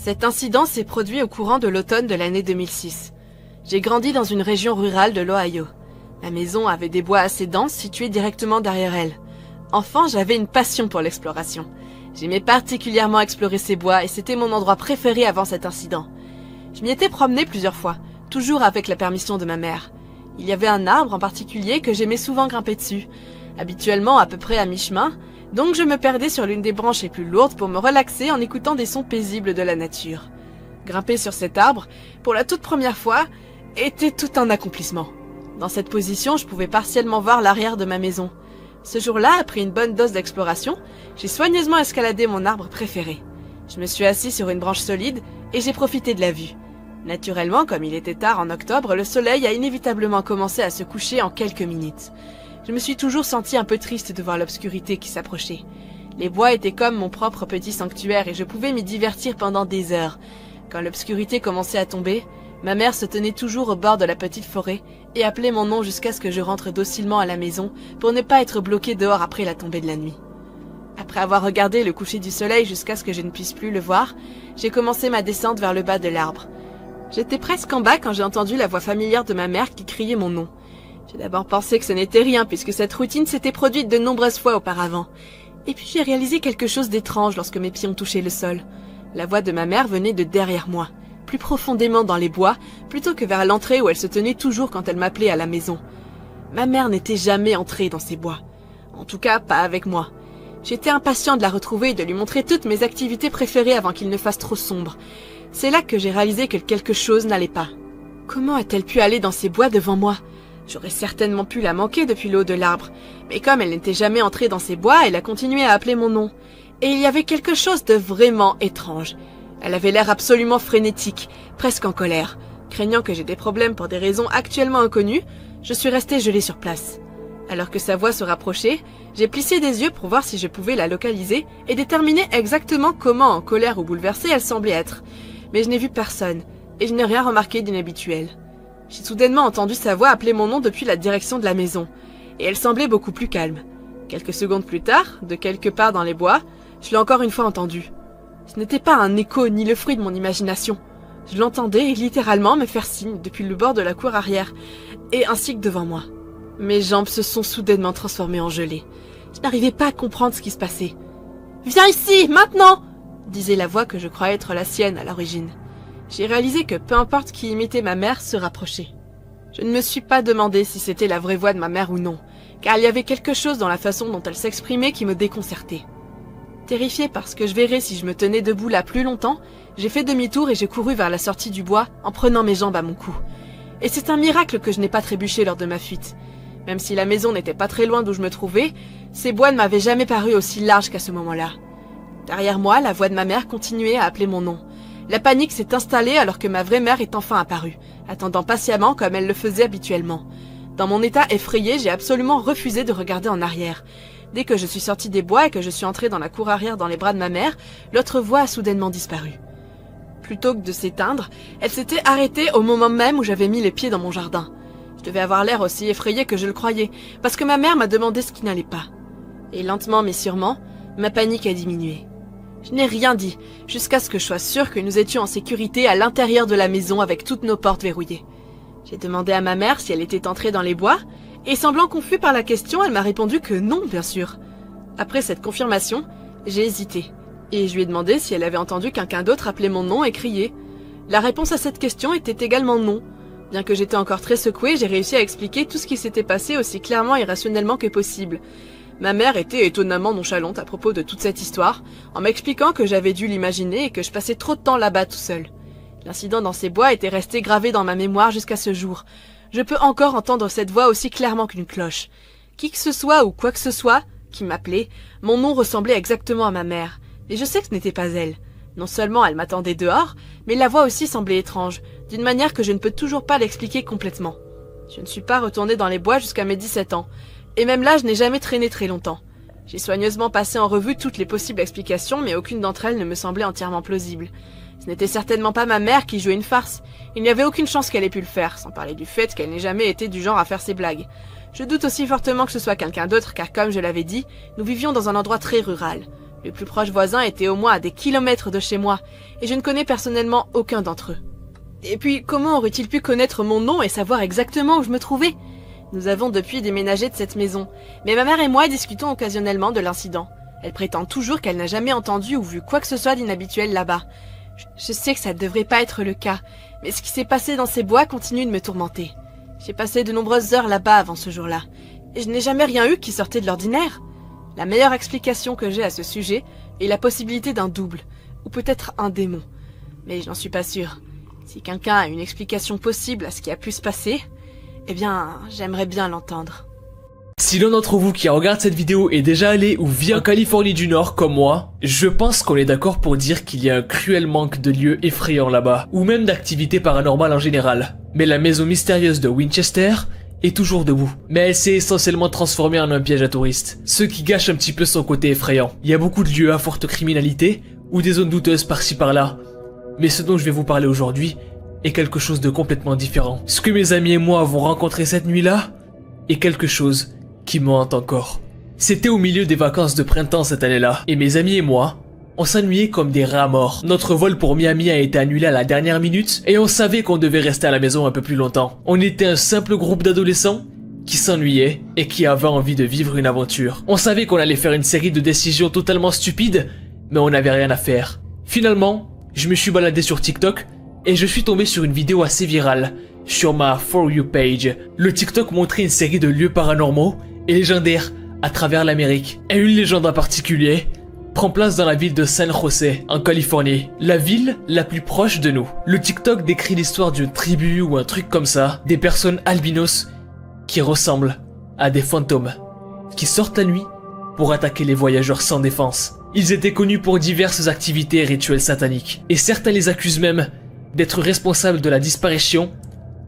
Cet incident s'est produit au courant de l'automne de l'année 2006. J'ai grandi dans une région rurale de l'Ohio. Ma maison avait des bois assez denses situés directement derrière elle. Enfant, j'avais une passion pour l'exploration. J'aimais particulièrement explorer ces bois et c'était mon endroit préféré avant cet incident. Je m'y étais promenée plusieurs fois, toujours avec la permission de ma mère. Il y avait un arbre en particulier que j'aimais souvent grimper dessus, habituellement à peu près à mi-chemin, donc je me perdais sur l'une des branches les plus lourdes pour me relaxer en écoutant des sons paisibles de la nature. Grimper sur cet arbre, pour la toute première fois, était tout un accomplissement. Dans cette position, je pouvais partiellement voir l'arrière de ma maison. Ce jour-là, après une bonne dose d'exploration, j'ai soigneusement escaladé mon arbre préféré. Je me suis assis sur une branche solide et j'ai profité de la vue. Naturellement, comme il était tard en octobre, le soleil a inévitablement commencé à se coucher en quelques minutes. Je me suis toujours senti un peu triste de voir l'obscurité qui s'approchait. Les bois étaient comme mon propre petit sanctuaire et je pouvais m'y divertir pendant des heures. Quand l'obscurité commençait à tomber, ma mère se tenait toujours au bord de la petite forêt et appelait mon nom jusqu'à ce que je rentre docilement à la maison pour ne pas être bloqué dehors après la tombée de la nuit. Après avoir regardé le coucher du soleil jusqu'à ce que je ne puisse plus le voir, j'ai commencé ma descente vers le bas de l'arbre. J'étais presque en bas quand j'ai entendu la voix familière de ma mère qui criait mon nom. J'ai d'abord pensé que ce n'était rien puisque cette routine s'était produite de nombreuses fois auparavant. Et puis j'ai réalisé quelque chose d'étrange lorsque mes pieds ont touché le sol. La voix de ma mère venait de derrière moi, plus profondément dans les bois, plutôt que vers l'entrée où elle se tenait toujours quand elle m'appelait à la maison. Ma mère n'était jamais entrée dans ces bois. En tout cas, pas avec moi. J'étais impatient de la retrouver et de lui montrer toutes mes activités préférées avant qu'il ne fasse trop sombre. C'est là que j'ai réalisé que quelque chose n'allait pas. Comment a-t-elle pu aller dans ces bois devant moi? J'aurais certainement pu la manquer depuis le haut de l'arbre, mais comme elle n'était jamais entrée dans ces bois, elle a continué à appeler mon nom. Et il y avait quelque chose de vraiment étrange. Elle avait l'air absolument frénétique, presque en colère. Craignant que j'ai des problèmes pour des raisons actuellement inconnues, je suis restée gelée sur place. Alors que sa voix se rapprochait, j'ai plissé des yeux pour voir si je pouvais la localiser et déterminer exactement comment en colère ou bouleversée elle semblait être. Mais je n'ai vu personne, et je n'ai rien remarqué d'inhabituel. J'ai soudainement entendu sa voix appeler mon nom depuis la direction de la maison, et elle semblait beaucoup plus calme. Quelques secondes plus tard, de quelque part dans les bois, je l'ai encore une fois entendue. Ce n'était pas un écho ni le fruit de mon imagination. Je l'entendais littéralement me faire signe depuis le bord de la cour arrière, et ainsi que devant moi. Mes jambes se sont soudainement transformées en gelée. Je n'arrivais pas à comprendre ce qui se passait. « Viens ici, maintenant !» disait la voix que je croyais être la sienne à l'origine. J'ai réalisé que peu importe qui imitait ma mère se rapprochait. Je ne me suis pas demandé si c'était la vraie voix de ma mère ou non, car il y avait quelque chose dans la façon dont elle s'exprimait qui me déconcertait. Terrifiée par ce que je verrais si je me tenais debout là plus longtemps, j'ai fait demi-tour et j'ai couru vers la sortie du bois en prenant mes jambes à mon cou. Et c'est un miracle que je n'ai pas trébuché lors de ma fuite. Même si la maison n'était pas très loin d'où je me trouvais, ces bois ne m'avaient jamais paru aussi larges qu'à ce moment-là. Derrière moi, la voix de ma mère continuait à appeler mon nom. La panique s'est installée alors que ma vraie mère est enfin apparue, attendant patiemment comme elle le faisait habituellement. Dans mon état effrayé, j'ai absolument refusé de regarder en arrière. Dès que je suis sortie des bois et que je suis entrée dans la cour arrière dans les bras de ma mère, l'autre voix a soudainement disparu. Plutôt que de s'éteindre, elle s'était arrêtée au moment même où j'avais mis les pieds dans mon jardin. Je devais avoir l'air aussi effrayée que je le croyais, parce que ma mère m'a demandé ce qui n'allait pas. Et lentement mais sûrement, ma panique a diminué. Je n'ai rien dit, jusqu'à ce que je sois sûre que nous étions en sécurité à l'intérieur de la maison avec toutes nos portes verrouillées. J'ai demandé à ma mère si elle était entrée dans les bois, et semblant confus par la question, elle m'a répondu que non, bien sûr. Après cette confirmation, j'ai hésité, et je lui ai demandé si elle avait entendu quelqu'un d'autre appeler mon nom et crier. La réponse à cette question était également non. Bien que j'étais encore très secouée, j'ai réussi à expliquer tout ce qui s'était passé aussi clairement et rationnellement que possible. Ma mère était étonnamment nonchalante à propos de toute cette histoire, en m'expliquant que j'avais dû l'imaginer et que je passais trop de temps là-bas tout seul. L'incident dans ces bois était resté gravé dans ma mémoire jusqu'à ce jour. Je peux encore entendre cette voix aussi clairement qu'une cloche. Qui que ce soit ou quoi que ce soit qui m'appelait, mon nom ressemblait exactement à ma mère, et je sais que ce n'était pas elle. Non seulement elle m'attendait dehors, mais la voix aussi semblait étrange, d'une manière que je ne peux toujours pas l'expliquer complètement. Je ne suis pas retournée dans les bois jusqu'à mes 17 ans, et même là je n'ai jamais traîné très longtemps. J'ai soigneusement passé en revue toutes les possibles explications, mais aucune d'entre elles ne me semblait entièrement plausible. Ce n'était certainement pas ma mère qui jouait une farce. Il n'y avait aucune chance qu'elle ait pu le faire, sans parler du fait qu'elle n'ait jamais été du genre à faire ses blagues. Je doute aussi fortement que ce soit quelqu'un d'autre, car comme je l'avais dit, nous vivions dans un endroit très rural. Le plus proche voisin était au moins à des kilomètres de chez moi, et je ne connais personnellement aucun d'entre eux. Et puis, comment aurait-il pu connaître mon nom et savoir exactement où je me trouvais? Nous avons depuis déménagé de cette maison, mais ma mère et moi discutons occasionnellement de l'incident. Elle prétend toujours qu'elle n'a jamais entendu ou vu quoi que ce soit d'inhabituel là-bas. Je sais que ça ne devrait pas être le cas, mais ce qui s'est passé dans ces bois continue de me tourmenter. J'ai passé de nombreuses heures là-bas avant ce jour-là, et je n'ai jamais rien eu qui sortait de l'ordinaire. La meilleure explication que j'ai à ce sujet est la possibilité d'un double, ou peut-être un démon. Mais je n'en suis pas sûre. Si quelqu'un a une explication possible à ce qui a pu se passer, eh bien, j'aimerais bien l'entendre. Si l'un d'entre vous qui regarde cette vidéo est déjà allé ou vit en Californie du Nord comme moi, je pense qu'on est d'accord pour dire qu'il y a un cruel manque de lieux effrayants là-bas, ou même d'activités paranormales en général. Mais la maison mystérieuse de Winchester est toujours debout, mais elle s'est essentiellement transformée en un piège à touristes, ce qui gâche un petit peu son côté effrayant. Il y a beaucoup de lieux à forte criminalité, ou des zones douteuses par-ci par-là, mais ce dont je vais vous parler aujourd'hui est quelque chose de complètement différent. Ce que mes amis et moi avons rencontré cette nuit-là est quelque chose qui me hante encore. C'était au milieu des vacances de printemps cette année-là, et mes amis et moi, on s'ennuyait comme des rats morts. Notre vol pour Miami a été annulé à la dernière minute, et on savait qu'on devait rester à la maison un peu plus longtemps. On était un simple groupe d'adolescents qui s'ennuyaient et qui avaient envie de vivre une aventure. On savait qu'on allait faire une série de décisions totalement stupides, mais on n'avait rien à faire. Finalement, je me suis baladé sur TikTok, et je suis tombé sur une vidéo assez virale, sur ma For You page. Le TikTok montrait une série de lieux paranormaux et légendaires à travers l'Amérique. Et une légende en particulier prend place dans la ville de San José, en Californie, la ville la plus proche de nous. Le TikTok décrit l'histoire d'une tribu ou un truc comme ça, des personnes albinos qui ressemblent à des fantômes, qui sortent la nuit pour attaquer les voyageurs sans défense. Ils étaient connus pour diverses activités et rituels sataniques, et certains les accusent même d'être responsables de la disparition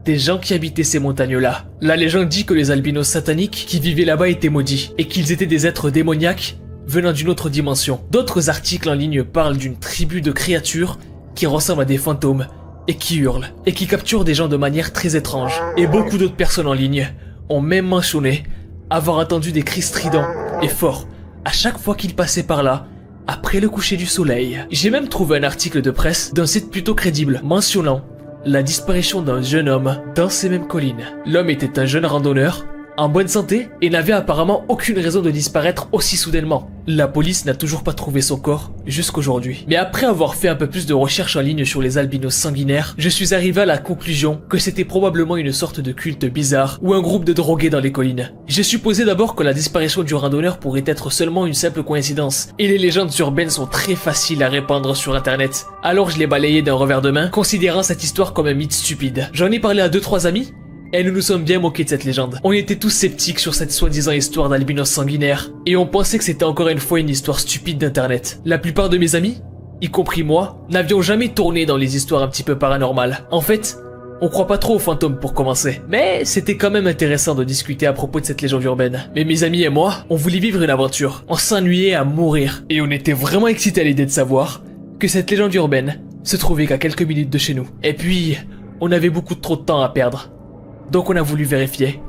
des gens qui habitaient ces montagnes-là. La légende dit que les albinos sataniques qui vivaient là-bas étaient maudits, et qu'ils étaient des êtres démoniaques venant d'une autre dimension. D'autres articles en ligne parlent d'une tribu de créatures qui ressemblent à des fantômes, et qui hurlent, et qui capturent des gens de manière très étrange. Et beaucoup d'autres personnes en ligne ont même mentionné avoir entendu des cris stridents et forts à chaque fois qu'ils passaient par là, après le coucher du soleil. J'ai même trouvé un article de presse d'un site plutôt crédible mentionnant la disparition d'un jeune homme dans ces mêmes collines. L'homme était un jeune randonneur, en bonne santé, et n'avait apparemment aucune raison de disparaître aussi soudainement. La police n'a toujours pas trouvé son corps jusqu'aujourd'hui. Mais après avoir fait un peu plus de recherches en ligne sur les albinos sanguinaires, je suis arrivé à la conclusion que c'était probablement une sorte de culte bizarre ou un groupe de drogués dans les collines. J'ai supposé d'abord que la disparition du randonneur pourrait être seulement une simple coïncidence, et les légendes urbaines sont très faciles à répandre sur internet. Alors je l'ai balayé d'un revers de main, considérant cette histoire comme un mythe stupide. J'en ai parlé à 2-3 amis, et nous nous sommes bien moqués de cette légende. On était tous sceptiques sur cette soi-disant histoire d'albinos sanguinaires, et on pensait que c'était encore une fois une histoire stupide d'internet. La plupart de mes amis, y compris moi, n'avions jamais tourné dans les histoires un petit peu paranormales. En fait, on croit pas trop aux fantômes pour commencer. Mais c'était quand même intéressant de discuter à propos de cette légende urbaine. Mais mes amis et moi, on voulait vivre une aventure. On s'ennuyait à mourir. Et on était vraiment excités à l'idée de savoir que cette légende urbaine se trouvait qu'à quelques minutes de chez nous. Et puis, on avait beaucoup trop de temps à perdre. Donc on a voulu vérifier,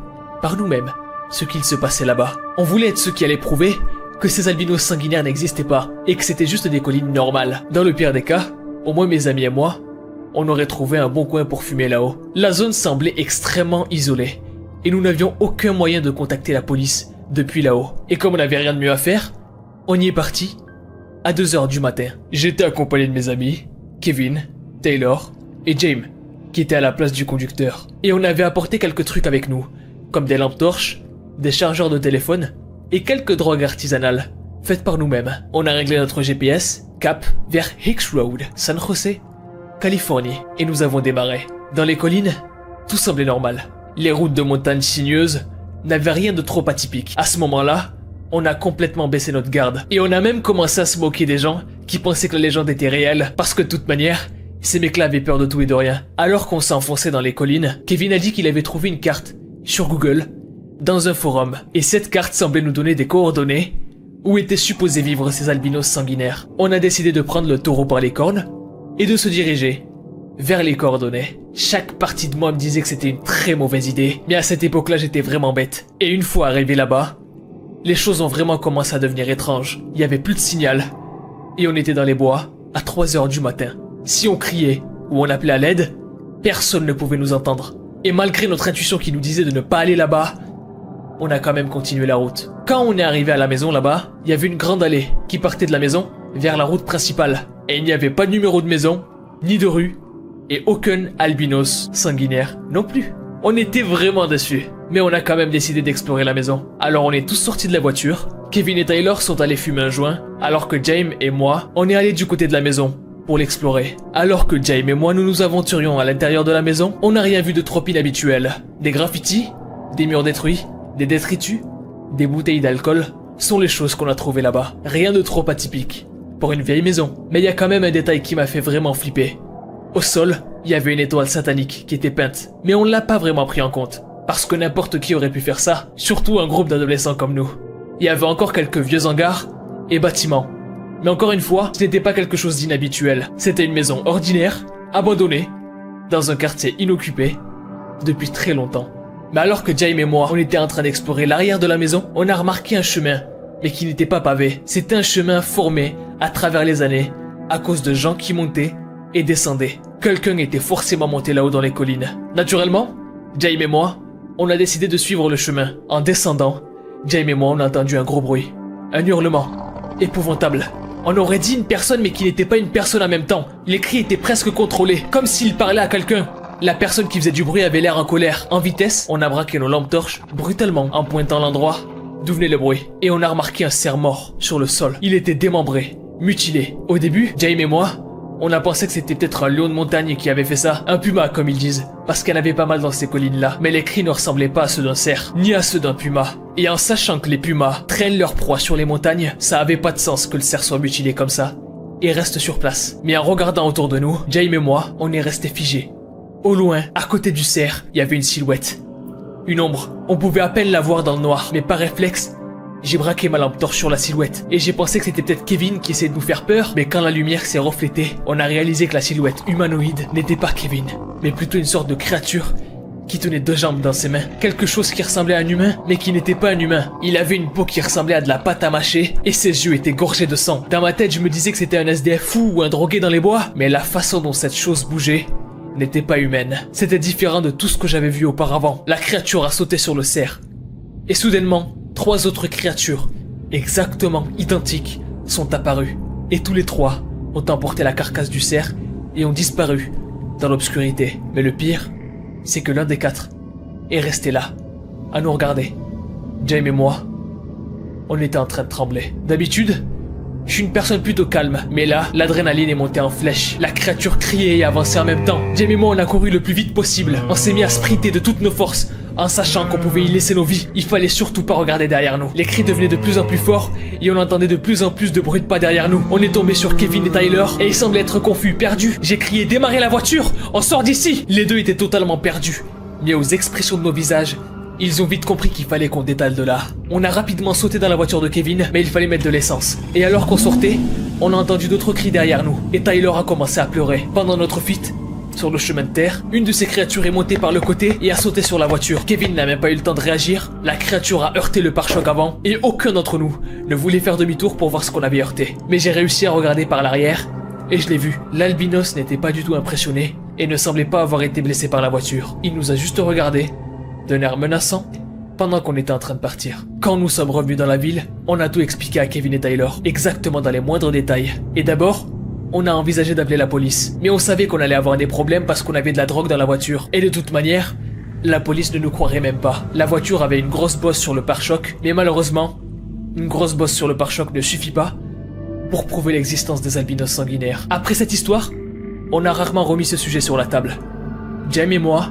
par nous-mêmes, ce qu'il se passait là-bas. On voulait être ceux qui allaient prouver que ces albinos sanguinaires n'existaient pas, et que c'était juste des collines normales. Dans le pire des cas, au moins mes amis et moi, on aurait trouvé un bon coin pour fumer là-haut. La zone semblait extrêmement isolée, et nous n'avions aucun moyen de contacter la police depuis là-haut. Et comme on n'avait rien de mieux à faire, on y est parti à 2h du matin. J'étais accompagné de mes amis, Kevin, Taylor et James, qui était à la place du conducteur. Et on avait apporté quelques trucs avec nous, comme des lampes torches, des chargeurs de téléphone et quelques drogues artisanales, faites par nous-mêmes. On a réglé notre GPS, cap vers Hicks Road, San José, Californie, et nous avons démarré. Dans les collines, tout semblait normal. Les routes de montagne sinueuses n'avaient rien de trop atypique. À ce moment-là, on a complètement baissé notre garde, et on a même commencé à se moquer des gens qui pensaient que la légende était réelle, parce que de toute manière, ces mecs-là avaient peur de tout et de rien. Alors qu'on s'enfonçait dans les collines, Kevin a dit qu'il avait trouvé une carte sur Google, dans un forum. Et cette carte semblait nous donner des coordonnées où étaient supposés vivre ces albinos sanguinaires. On a décidé de prendre le taureau par les cornes et de se diriger vers les coordonnées. Chaque partie de moi me disait que c'était une très mauvaise idée, mais à cette époque-là j'étais vraiment bête. Et une fois arrivé là-bas, les choses ont vraiment commencé à devenir étranges. Il y avait plus de signal. Et on était dans les bois, à 3 heures du matin. Si on criait, ou on appelait à l'aide, personne ne pouvait nous entendre. Et malgré notre intuition qui nous disait de ne pas aller là-bas, on a quand même continué la route. Quand on est arrivé à la maison là-bas, il y avait une grande allée qui partait de la maison vers la route principale. Et il n'y avait pas de numéro de maison, ni de rue, et aucun albinos sanguinaire non plus. On était vraiment déçus. Mais on a quand même décidé d'explorer la maison. Alors on est tous sortis de la voiture. Kevin et Tyler sont allés fumer un joint, alors que James et moi, on est allés du côté de la maison pour l'explorer. Alors que James et moi nous nous aventurions à l'intérieur de la maison, on n'a rien vu de trop inhabituel. Des graffitis, des murs détruits, des détritus, des bouteilles d'alcool sont les choses qu'on a trouvées là-bas. Rien de trop atypique pour une vieille maison. Mais il y a quand même un détail qui m'a fait vraiment flipper. Au sol, il y avait une étoile satanique qui était peinte, mais on ne l'a pas vraiment pris en compte. Parce que n'importe qui aurait pu faire ça, surtout un groupe d'adolescents comme nous. Il y avait encore quelques vieux hangars et bâtiments. Mais encore une fois, ce n'était pas quelque chose d'inhabituel. C'était une maison ordinaire, abandonnée, dans un quartier inoccupé, depuis très longtemps. Mais alors que Jaime et moi, on était en train d'explorer l'arrière de la maison, on a remarqué un chemin, mais qui n'était pas pavé. C'était un chemin formé à travers les années, à cause de gens qui montaient et descendaient. Quelqu'un était forcément monté là-haut dans les collines. Naturellement, Jaime et moi, on a décidé de suivre le chemin. En descendant, Jaime et moi, on a entendu un gros bruit. Un hurlement. Épouvantable. On aurait dit une personne mais qui n'était pas une personne en même temps. Les cris étaient presque contrôlés, comme s'il parlait à quelqu'un. La personne qui faisait du bruit avait l'air en colère. En vitesse, on a braqué nos lampes torches brutalement en pointant l'endroit d'où venait le bruit. Et on a remarqué un cerf mort sur le sol. Il était démembré, mutilé. Au début, Jaime et moi, on a pensé que c'était peut-être un lion de montagne qui avait fait ça. Un puma comme ils disent. Parce qu'il y en avait pas mal dans ces collines-là. Mais les cris ne ressemblaient pas à ceux d'un cerf, ni à ceux d'un puma. Et en sachant que les pumas traînent leur proie sur les montagnes, ça avait pas de sens que le cerf soit mutilé comme ça. Et reste sur place. Mais en regardant autour de nous, Jaime et moi, on est restés figés. Au loin, à côté du cerf, il y avait une silhouette. Une ombre. On pouvait à peine la voir dans le noir. Mais par réflexe, j'ai braqué ma lampe torche sur la silhouette. Et j'ai pensé que c'était peut-être Kevin qui essayait de nous faire peur. Mais quand la lumière s'est reflétée, on a réalisé que la silhouette humanoïde n'était pas Kevin, mais plutôt une sorte de créature qui tenait 2 jambes dans ses mains. Quelque chose qui ressemblait à un humain, mais qui n'était pas un humain. Il avait une peau qui ressemblait à de la pâte à mâcher, et ses yeux étaient gorgés de sang. Dans ma tête, je me disais que c'était un SDF fou ou un drogué dans les bois, mais la façon dont cette chose bougeait n'était pas humaine. C'était différent de tout ce que j'avais vu auparavant. La créature a sauté sur le cerf. Et soudainement, 3 autres créatures, exactement identiques, sont apparues. Et tous les 3 ont emporté la carcasse du cerf et ont disparu dans l'obscurité. Mais le pire, c'est que l'un des 4 est resté là, à nous regarder. Jaime et moi, on était en train de trembler. D'habitude, je suis une personne plutôt calme, mais là, l'adrénaline est montée en flèche. La créature criait et avançait en même temps. Jaime et moi, on a couru le plus vite possible. On s'est mis à sprinter de toutes nos forces, en sachant qu'on pouvait y laisser nos vies. Il fallait surtout pas regarder derrière nous. Les cris devenaient de plus en plus forts, et on entendait de plus en plus de bruit de pas derrière nous. On est tombé sur Kevin et Tyler, et ils semblaient être confus, perdus. J'ai crié « Démarrez la voiture! On sort d'ici !» Les deux étaient totalement perdus. Mais aux expressions de nos visages, ils ont vite compris qu'il fallait qu'on détale de là. On a rapidement sauté dans la voiture de Kevin, mais il fallait mettre de l'essence. Et alors qu'on sortait, on a entendu d'autres cris derrière nous, et Tyler a commencé à pleurer. Pendant notre fuite, sur le chemin de terre, une de ces créatures est montée par le côté et a sauté sur la voiture. Kevin n'a même pas eu le temps de réagir, la créature a heurté le pare-choc avant, et aucun d'entre nous ne voulait faire demi-tour pour voir ce qu'on avait heurté. Mais j'ai réussi à regarder par l'arrière, et je l'ai vu. L'albinos n'était pas du tout impressionné, et ne semblait pas avoir été blessé par la voiture. Il nous a juste regardé, d'un air menaçant, pendant qu'on était en train de partir. Quand nous sommes revenus dans la ville, on a tout expliqué à Kevin et Tyler, exactement dans les moindres détails. Et d'abord, on a envisagé d'appeler la police. Mais on savait qu'on allait avoir des problèmes parce qu'on avait de la drogue dans la voiture. Et de toute manière, la police ne nous croirait même pas. La voiture avait une grosse bosse sur le pare-choc, mais malheureusement, une grosse bosse sur le pare-choc ne suffit pas pour prouver l'existence des albinos sanguinaires. Après cette histoire, on a rarement remis ce sujet sur la table. Jaime et moi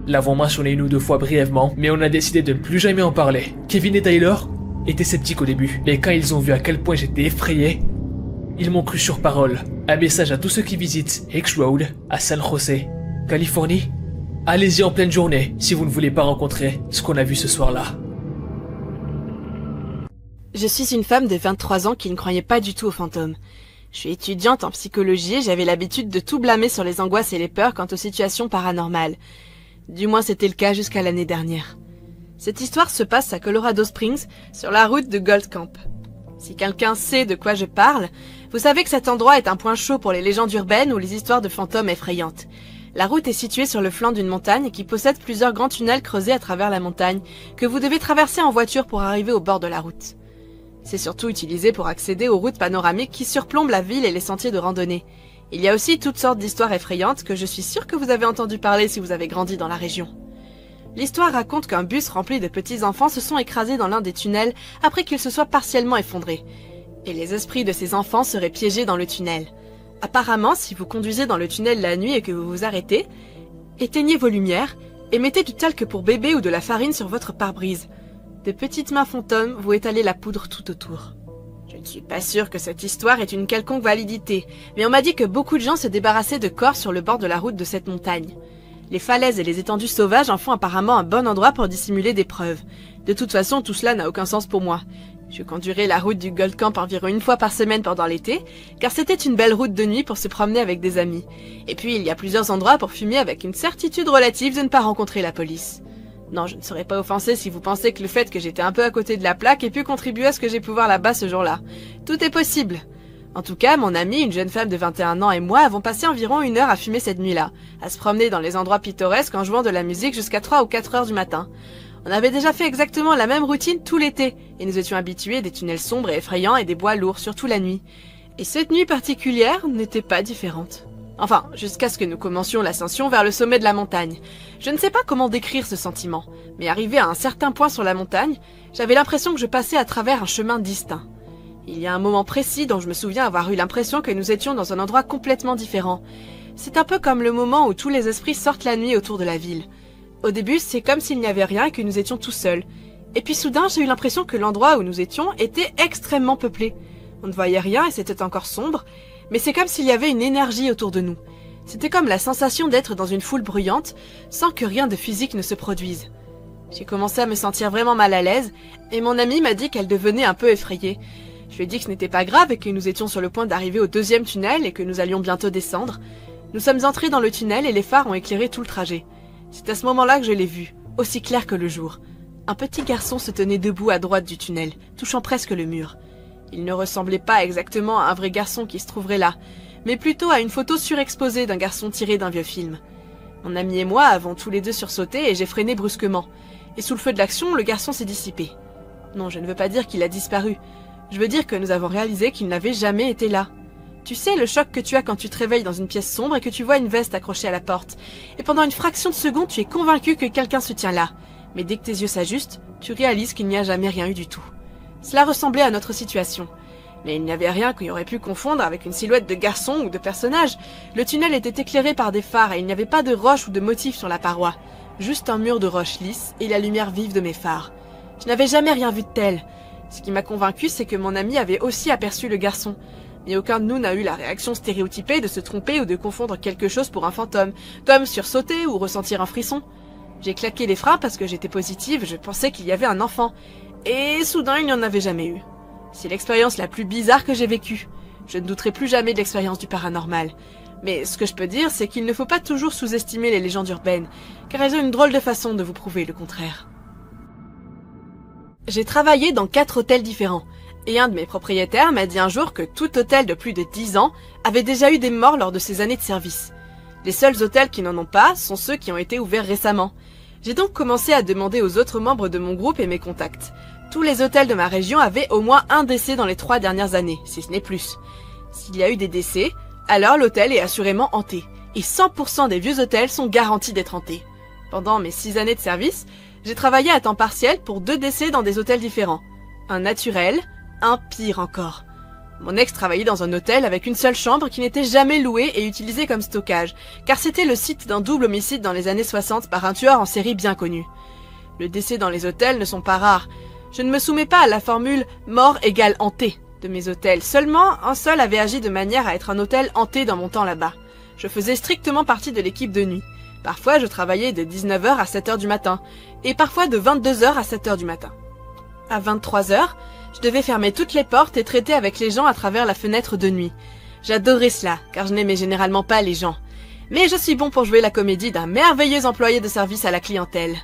l'avons mentionné 1 ou 2 fois brièvement, mais on a décidé de ne plus jamais en parler. Kevin et Tyler étaient sceptiques au début, mais quand ils ont vu à quel point j'étais effrayé, ils m'ont cru sur parole. Un message à tous ceux qui visitent Hicks Road, à San José, Californie. Allez-y en pleine journée, si vous ne voulez pas rencontrer ce qu'on a vu ce soir-là. Je suis une femme de 23 ans qui ne croyait pas du tout aux fantômes. Je suis étudiante en psychologie et j'avais l'habitude de tout blâmer sur les angoisses et les peurs quant aux situations paranormales. Du moins c'était le cas jusqu'à l'année dernière. Cette histoire se passe à Colorado Springs, sur la route de Gold Camp. Si quelqu'un sait de quoi je parle, vous savez que cet endroit est un point chaud pour les légendes urbaines ou les histoires de fantômes effrayantes. La route est située sur le flanc d'une montagne qui possède plusieurs grands tunnels creusés à travers la montagne que vous devez traverser en voiture pour arriver au bord de la route. C'est surtout utilisé pour accéder aux routes panoramiques qui surplombent la ville et les sentiers de randonnée. Il y a aussi toutes sortes d'histoires effrayantes que je suis sûre que vous avez entendu parler si vous avez grandi dans la région. L'histoire raconte qu'un bus rempli de petits enfants se sont écrasés dans l'un des tunnels après qu'il se soit partiellement effondré. Et les esprits de ces enfants seraient piégés dans le tunnel. Apparemment, si vous conduisez dans le tunnel la nuit et que vous vous arrêtez, éteignez vos lumières et mettez du talc pour bébé ou de la farine sur votre pare-brise. De petites mains fantômes vous étalez la poudre tout autour. Je ne suis pas sûre que cette histoire ait une quelconque validité, mais on m'a dit que beaucoup de gens se débarrassaient de corps sur le bord de la route de cette montagne. Les falaises et les étendues sauvages en font apparemment un bon endroit pour dissimuler des preuves. De toute façon, tout cela n'a aucun sens pour moi. Je conduirai la route du Gold Camp environ une fois par semaine pendant l'été, car c'était une belle route de nuit pour se promener avec des amis. Et puis, il y a plusieurs endroits pour fumer avec une certitude relative de ne pas rencontrer la police. Non, je ne serai pas offensée si vous pensez que le fait que j'étais un peu à côté de la plaque ait pu contribuer à ce que j'ai pu voir là-bas ce jour-là. Tout est possible. En tout cas, mon amie, une jeune femme de 21 ans et moi avons passé environ 1 heure à fumer cette nuit-là, à se promener dans les endroits pittoresques en jouant de la musique jusqu'à 3 ou 4 heures du matin. On avait déjà fait exactement la même routine tout l'été, et nous étions habitués des tunnels sombres et effrayants et des bois lourds, surtout la nuit. Et cette nuit particulière n'était pas différente. Enfin, jusqu'à ce que nous commencions l'ascension vers le sommet de la montagne. Je ne sais pas comment décrire ce sentiment, mais arrivé à un certain point sur la montagne, j'avais l'impression que je passais à travers un chemin distinct. Il y a un moment précis dont je me souviens avoir eu l'impression que nous étions dans un endroit complètement différent. C'est un peu comme le moment où tous les esprits sortent la nuit autour de la ville. Au début, c'est comme s'il n'y avait rien et que nous étions tout seuls. Et puis soudain, j'ai eu l'impression que l'endroit où nous étions était extrêmement peuplé. On ne voyait rien et c'était encore sombre, mais c'est comme s'il y avait une énergie autour de nous. C'était comme la sensation d'être dans une foule bruyante, sans que rien de physique ne se produise. J'ai commencé à me sentir vraiment mal à l'aise, et mon amie m'a dit qu'elle devenait un peu effrayée. Je lui ai dit que ce n'était pas grave et que nous étions sur le point d'arriver au 2e tunnel et que nous allions bientôt descendre. Nous sommes entrés dans le tunnel et les phares ont éclairé tout le trajet. C'est à ce moment-là que je l'ai vu, aussi clair que le jour. Un petit garçon se tenait debout à droite du tunnel, touchant presque le mur. Il ne ressemblait pas exactement à un vrai garçon qui se trouverait là, mais plutôt à une photo surexposée d'un garçon tiré d'un vieux film. Mon ami et moi avons tous les deux sursauté et j'ai freiné brusquement. Et sous le feu de l'action, le garçon s'est dissipé. Non, je ne veux pas dire qu'il a disparu. Je veux dire que nous avons réalisé qu'il n'avait jamais été là. Tu sais, le choc que tu as quand tu te réveilles dans une pièce sombre et que tu vois une veste accrochée à la porte. Et pendant une fraction de seconde, tu es convaincu que quelqu'un se tient là. Mais dès que tes yeux s'ajustent, tu réalises qu'il n'y a jamais rien eu du tout. Cela ressemblait à notre situation. Mais il n'y avait rien qui aurait pu confondre avec une silhouette de garçon ou de personnage. Le tunnel était éclairé par des phares et il n'y avait pas de roches ou de motifs sur la paroi. Juste un mur de roches lisses et la lumière vive de mes phares. Je n'avais jamais rien vu de tel. Ce qui m'a convaincu, c'est que mon ami avait aussi aperçu le garçon. Mais aucun de nous n'a eu la réaction stéréotypée de se tromper ou de confondre quelque chose pour un fantôme, comme sursauter ou ressentir un frisson. J'ai claqué les freins parce que j'étais positive, je pensais qu'il y avait un enfant. Et soudain, il n'y en avait jamais eu. C'est l'expérience la plus bizarre que j'ai vécue. Je ne douterai plus jamais de l'expérience du paranormal. Mais ce que je peux dire, c'est qu'il ne faut pas toujours sous-estimer les légendes urbaines, car elles ont une drôle de façon de vous prouver le contraire. J'ai travaillé dans 4 hôtels différents, et un de mes propriétaires m'a dit un jour que tout hôtel de plus de 10 ans avait déjà eu des morts lors de ses années de service. Les seuls hôtels qui n'en ont pas sont ceux qui ont été ouverts récemment. J'ai donc commencé à demander aux autres membres de mon groupe et mes contacts. Tous les hôtels de ma région avaient au moins un décès dans les 3 dernières années, si ce n'est plus. S'il y a eu des décès, alors l'hôtel est assurément hanté, et 100% des vieux hôtels sont garantis d'être hantés. Pendant mes 6 années de service, j'ai travaillé à temps partiel pour 2 décès dans des hôtels différents. Un naturel, un pire encore. Mon ex travaillait dans un hôtel avec une seule chambre qui n'était jamais louée et utilisée comme stockage, car c'était le site d'un double homicide dans les années 60 par un tueur en série bien connu. Les décès dans les hôtels ne sont pas rares. Je ne me soumets pas à la formule « mort égale hanté » de mes hôtels. Seulement, un seul avait agi de manière à être un hôtel hanté dans mon temps là-bas. Je faisais strictement partie de l'équipe de nuit. Parfois, je travaillais de 19h à 7h du matin, et parfois de 22h à 7h du matin. À 23h, je devais fermer toutes les portes et traiter avec les gens à travers la fenêtre de nuit. J'adorais cela, car je n'aimais généralement pas les gens. Mais je suis bon pour jouer la comédie d'un merveilleux employé de service à la clientèle.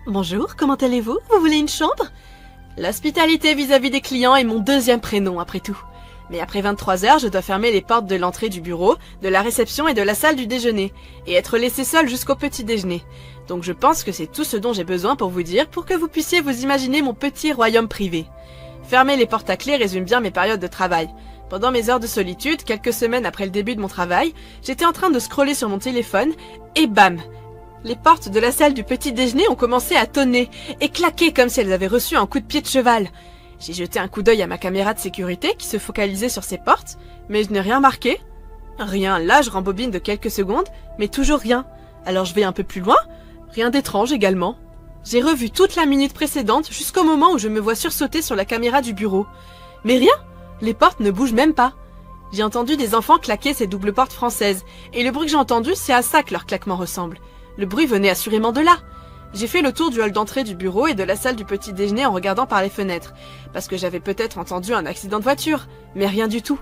Bonjour, comment allez-vous? Vous voulez une chambre? L'hospitalité vis-à-vis des clients est mon deuxième prénom, après tout. Mais après 23 heures, je dois fermer les portes de l'entrée du bureau, de la réception et de la salle du déjeuner, et être laissée seule jusqu'au petit déjeuner. Donc je pense que c'est tout ce dont j'ai besoin pour vous dire, pour que vous puissiez vous imaginer mon petit royaume privé. Fermer les portes à clé résume bien mes périodes de travail. Pendant mes heures de solitude, quelques semaines après le début de mon travail, j'étais en train de scroller sur mon téléphone, et bam! Les portes de la salle du petit déjeuner ont commencé à tonner et claquer comme si elles avaient reçu un coup de pied de cheval. J'ai jeté un coup d'œil à ma caméra de sécurité qui se focalisait sur ces portes, mais je n'ai rien marqué. Rien, là je rembobine de quelques secondes, mais toujours rien. Alors je vais un peu plus loin, rien d'étrange également. J'ai revu toute la minute précédente jusqu'au moment où je me vois sursauter sur la caméra du bureau. Mais rien, les portes ne bougent même pas. J'ai entendu des enfants claquer ces doubles portes françaises, et le bruit que j'ai entendu, c'est à ça que leur claquement ressemble. Le bruit venait assurément de là. J'ai fait le tour du hall d'entrée du bureau et de la salle du petit déjeuner en regardant par les fenêtres, parce que j'avais peut-être entendu un accident de voiture, mais rien du tout.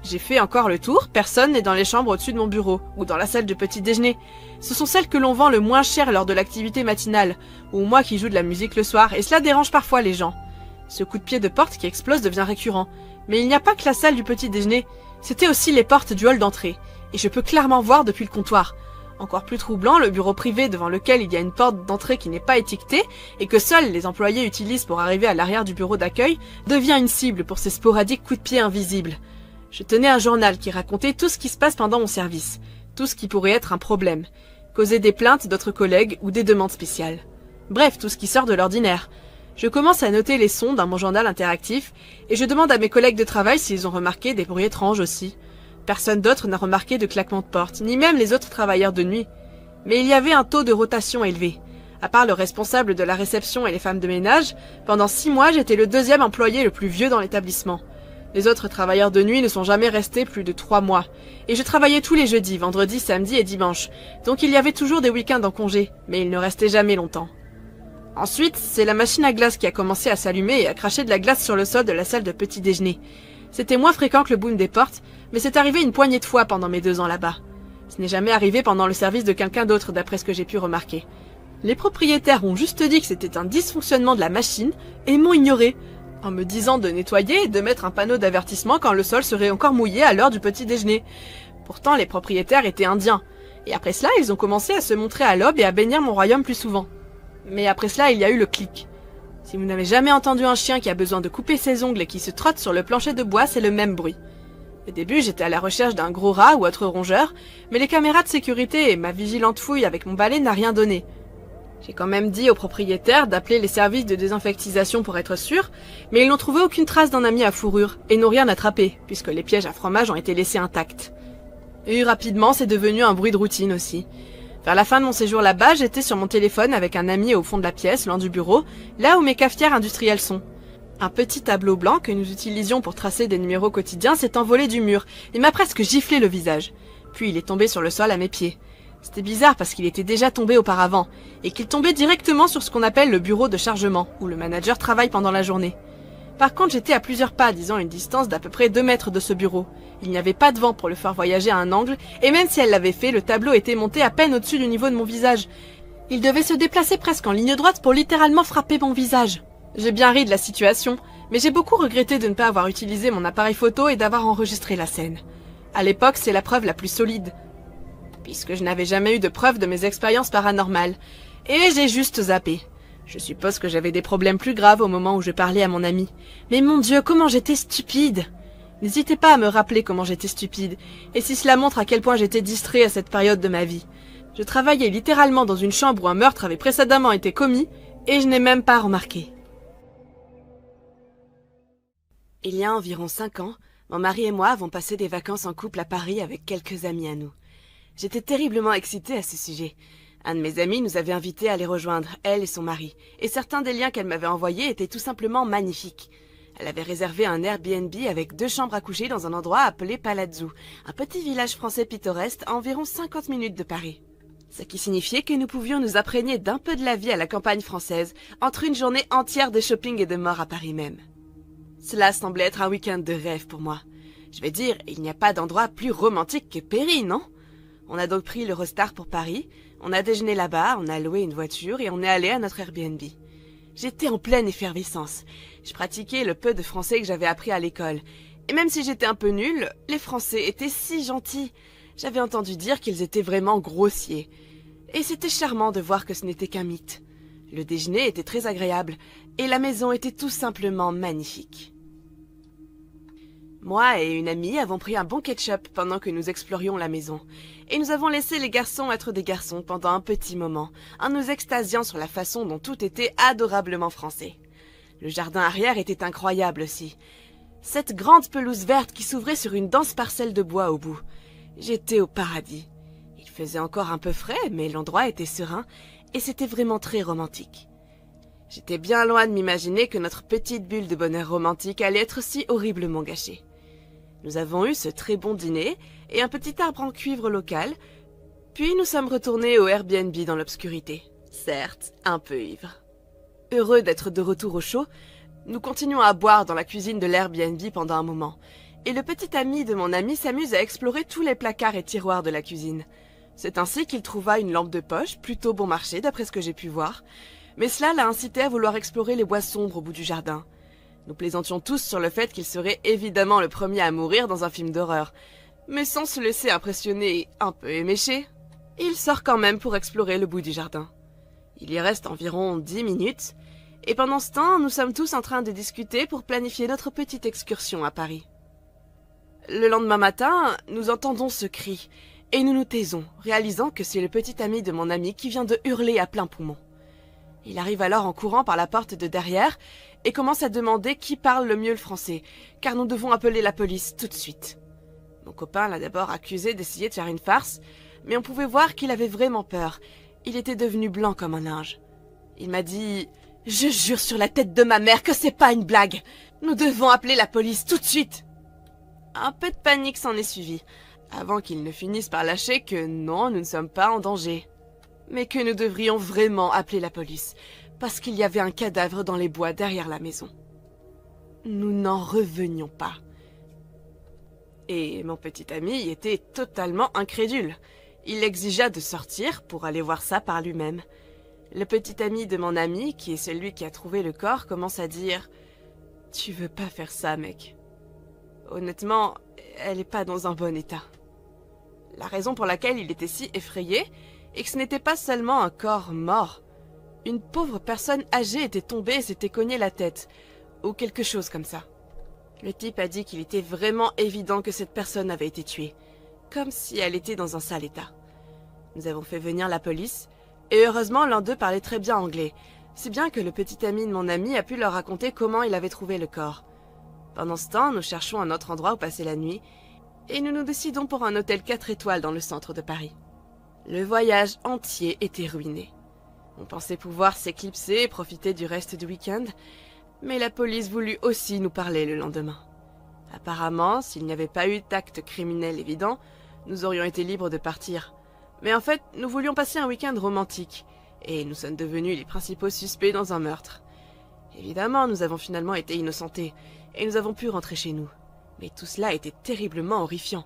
J'ai fait encore le tour, personne n'est dans les chambres au-dessus de mon bureau, ou dans la salle du petit déjeuner. Ce sont celles que l'on vend le moins cher lors de l'activité matinale, ou moi qui joue de la musique le soir, et cela dérange parfois les gens. Ce coup de pied de porte qui explose devient récurrent. Mais il n'y a pas que la salle du petit déjeuner, c'était aussi les portes du hall d'entrée, et je peux clairement voir depuis le comptoir. Encore plus troublant, le bureau privé devant lequel il y a une porte d'entrée qui n'est pas étiquetée et que seuls les employés utilisent pour arriver à l'arrière du bureau d'accueil devient une cible pour ces sporadiques coups de pied invisibles. Je tenais un journal qui racontait tout ce qui se passe pendant mon service, tout ce qui pourrait être un problème, causer des plaintes d'autres collègues ou des demandes spéciales. Bref, tout ce qui sort de l'ordinaire. Je commence à noter les sons dans mon journal interactif et je demande à mes collègues de travail s'ils ont remarqué des bruits étranges aussi. Personne d'autre n'a remarqué de claquement de porte, ni même les autres travailleurs de nuit. Mais il y avait un taux de rotation élevé. À part le responsable de la réception et les femmes de ménage, pendant 6 mois, j'étais le deuxième employé le plus vieux dans l'établissement. Les autres travailleurs de nuit ne sont jamais restés plus de 3 mois. Et je travaillais tous les jeudis, vendredis, samedis et dimanches. Donc il y avait toujours des week-ends en congé, mais ils ne restaient jamais longtemps. Ensuite, c'est la machine à glace qui a commencé à s'allumer et à cracher de la glace sur le sol de la salle de petit déjeuner. C'était moins fréquent que le boom des portes, mais c'est arrivé une poignée de fois pendant mes 2 ans là-bas. Ce n'est jamais arrivé pendant le service de quelqu'un d'autre, d'après ce que j'ai pu remarquer. Les propriétaires ont juste dit que c'était un dysfonctionnement de la machine et m'ont ignoré, en me disant de nettoyer et de mettre un panneau d'avertissement quand le sol serait encore mouillé à l'heure du petit déjeuner. Pourtant, les propriétaires étaient indiens, et après cela, ils ont commencé à se montrer à l'aube et à bénir mon royaume plus souvent. Mais après cela, il y a eu le clic. Si vous n'avez jamais entendu un chien qui a besoin de couper ses ongles et qui se trotte sur le plancher de bois, c'est le même bruit. Au début, j'étais à la recherche d'un gros rat ou autre rongeur, mais les caméras de sécurité et ma vigilante fouille avec mon balai n'a rien donné. J'ai quand même dit au propriétaire d'appeler les services de désinfectisation pour être sûr, mais ils n'ont trouvé aucune trace d'un ami à fourrure et n'ont rien attrapé, puisque les pièges à fromage ont été laissés intacts. Et rapidement, c'est devenu un bruit de routine aussi. Vers la fin de mon séjour là-bas, j'étais sur mon téléphone avec un ami au fond de la pièce, loin du bureau, là où mes cafetières industrielles sont. Un petit tableau blanc que nous utilisions pour tracer des numéros quotidiens s'est envolé du mur et m'a presque giflé le visage. Puis il est tombé sur le sol à mes pieds. C'était bizarre parce qu'il était déjà tombé auparavant, et qu'il tombait directement sur ce qu'on appelle le bureau de chargement, où le manager travaille pendant la journée. Par contre, j'étais à plusieurs pas, disons une distance d'à peu près 2 mètres de ce bureau. Il n'y avait pas de vent pour le faire voyager à un angle, et même si elle l'avait fait, le tableau était monté à peine au-dessus du niveau de mon visage. Il devait se déplacer presque en ligne droite pour littéralement frapper mon visage. J'ai bien ri de la situation, mais j'ai beaucoup regretté de ne pas avoir utilisé mon appareil photo et d'avoir enregistré la scène. À l'époque, c'est la preuve la plus solide, puisque je n'avais jamais eu de preuve de mes expériences paranormales, et j'ai juste zappé. Je suppose que j'avais des problèmes plus graves au moment où je parlais à mon ami. Mais mon Dieu, comment j'étais stupide! N'hésitez pas à me rappeler comment j'étais stupide, et si cela montre à quel point j'étais distrait à cette période de ma vie. Je travaillais littéralement dans une chambre où un meurtre avait précédemment été commis, et je n'ai même pas remarqué. Il y a environ 5 ans, mon mari et moi avons passé des vacances en couple à Paris avec quelques amis à nous. J'étais terriblement excitée à ce sujet. Un de mes amis nous avait invités à les rejoindre, elle et son mari, et certains des liens qu'elle m'avait envoyés étaient tout simplement magnifiques. Elle avait réservé un Airbnb avec 2 chambres à coucher dans un endroit appelé Palazzo, un petit village français pittoresque à environ 50 minutes de Paris. Ce qui signifiait que nous pouvions nous imprégner d'un peu de la vie à la campagne française, entre une journée entière de shopping et de mort à Paris même. Cela semblait être un week-end de rêve pour moi. Je vais dire, il n'y a pas d'endroit plus romantique que Péry, non ? On a donc pris l'Eurostar pour Paris, on a déjeuné là-bas, on a loué une voiture et on est allé à notre Airbnb. J'étais en pleine effervescence. Je pratiquais le peu de français que j'avais appris à l'école. Et même si j'étais un peu nulle, les Français étaient si gentils. J'avais entendu dire qu'ils étaient vraiment grossiers. Et c'était charmant de voir que ce n'était qu'un mythe. Le déjeuner était très agréable et la maison était tout simplement magnifique. Moi et une amie avons pris un bon ketchup pendant que nous explorions la maison. Et nous avons laissé les garçons être des garçons pendant un petit moment, en nous extasiant sur la façon dont tout était adorablement français. Le jardin arrière était incroyable aussi. Cette grande pelouse verte qui s'ouvrait sur une dense parcelle de bois au bout. J'étais au paradis. Il faisait encore un peu frais, mais l'endroit était serein et c'était vraiment très romantique. J'étais bien loin de m'imaginer que notre petite bulle de bonheur romantique allait être si horriblement gâchée. Nous avons eu ce très bon dîner et un petit arbre en cuivre local, puis nous sommes retournés au Airbnb dans l'obscurité, certes un peu ivres. Heureux d'être de retour au chaud, nous continuons à boire dans la cuisine de l'Airbnb pendant un moment, et le petit ami de mon ami s'amuse à explorer tous les placards et tiroirs de la cuisine. C'est ainsi qu'il trouva une lampe de poche, plutôt bon marché d'après ce que j'ai pu voir, mais cela l'a incité à vouloir explorer les bois sombres au bout du jardin. Nous plaisantions tous sur le fait qu'il serait évidemment le premier à mourir dans un film d'horreur, mais sans se laisser impressionner et un peu éméché, il sort quand même pour explorer le bout du jardin. Il y reste environ 10 minutes, et pendant ce temps, nous sommes tous en train de discuter pour planifier notre petite excursion à Paris. Le lendemain matin, nous entendons ce cri, et nous nous taisons, réalisant que c'est le petit ami de mon ami qui vient de hurler à plein poumon. Il arrive alors en courant par la porte de derrière et commence à demander qui parle le mieux le français, car nous devons appeler la police tout de suite. Mon copain l'a d'abord accusé d'essayer de faire une farce, mais on pouvait voir qu'il avait vraiment peur. Il était devenu blanc comme un linge. Il m'a dit « Je jure sur la tête de ma mère que c'est pas une blague. Nous devons appeler la police tout de suite. » Un peu de panique s'en est suivi, avant qu'il ne finisse par lâcher que non, nous ne sommes pas en danger. Mais que nous devrions vraiment appeler la police, parce qu'il y avait un cadavre dans les bois derrière la maison. Nous n'en revenions pas. Et mon petit ami était totalement incrédule. Il exigea de sortir pour aller voir ça par lui-même. Le petit ami de mon ami, qui est celui qui a trouvé le corps, commence à dire « Tu veux pas faire ça, mec. Honnêtement, elle est pas dans un bon état. » La raison pour laquelle il était si effrayé est que ce n'était pas seulement un corps mort. Une pauvre personne âgée était tombée et s'était cognée la tête, ou quelque chose comme ça. Le type a dit qu'il était vraiment évident que cette personne avait été tuée, comme si elle était dans un sale état. Nous avons fait venir la police, et heureusement l'un d'eux parlait très bien anglais, si bien que le petit ami de mon ami a pu leur raconter comment il avait trouvé le corps. Pendant ce temps, nous cherchons un autre endroit où passer la nuit, et nous nous décidons pour un hôtel 4 étoiles dans le centre de Paris. Le voyage entier était ruiné. On pensait pouvoir s'éclipser et profiter du reste du week-end, mais la police voulut aussi nous parler le lendemain. Apparemment, s'il n'y avait pas eu d'acte criminel évident, nous aurions été libres de partir. Mais en fait, nous voulions passer un week-end romantique, et nous sommes devenus les principaux suspects dans un meurtre. Évidemment, nous avons finalement été innocentés, et nous avons pu rentrer chez nous. Mais tout cela était terriblement horrifiant.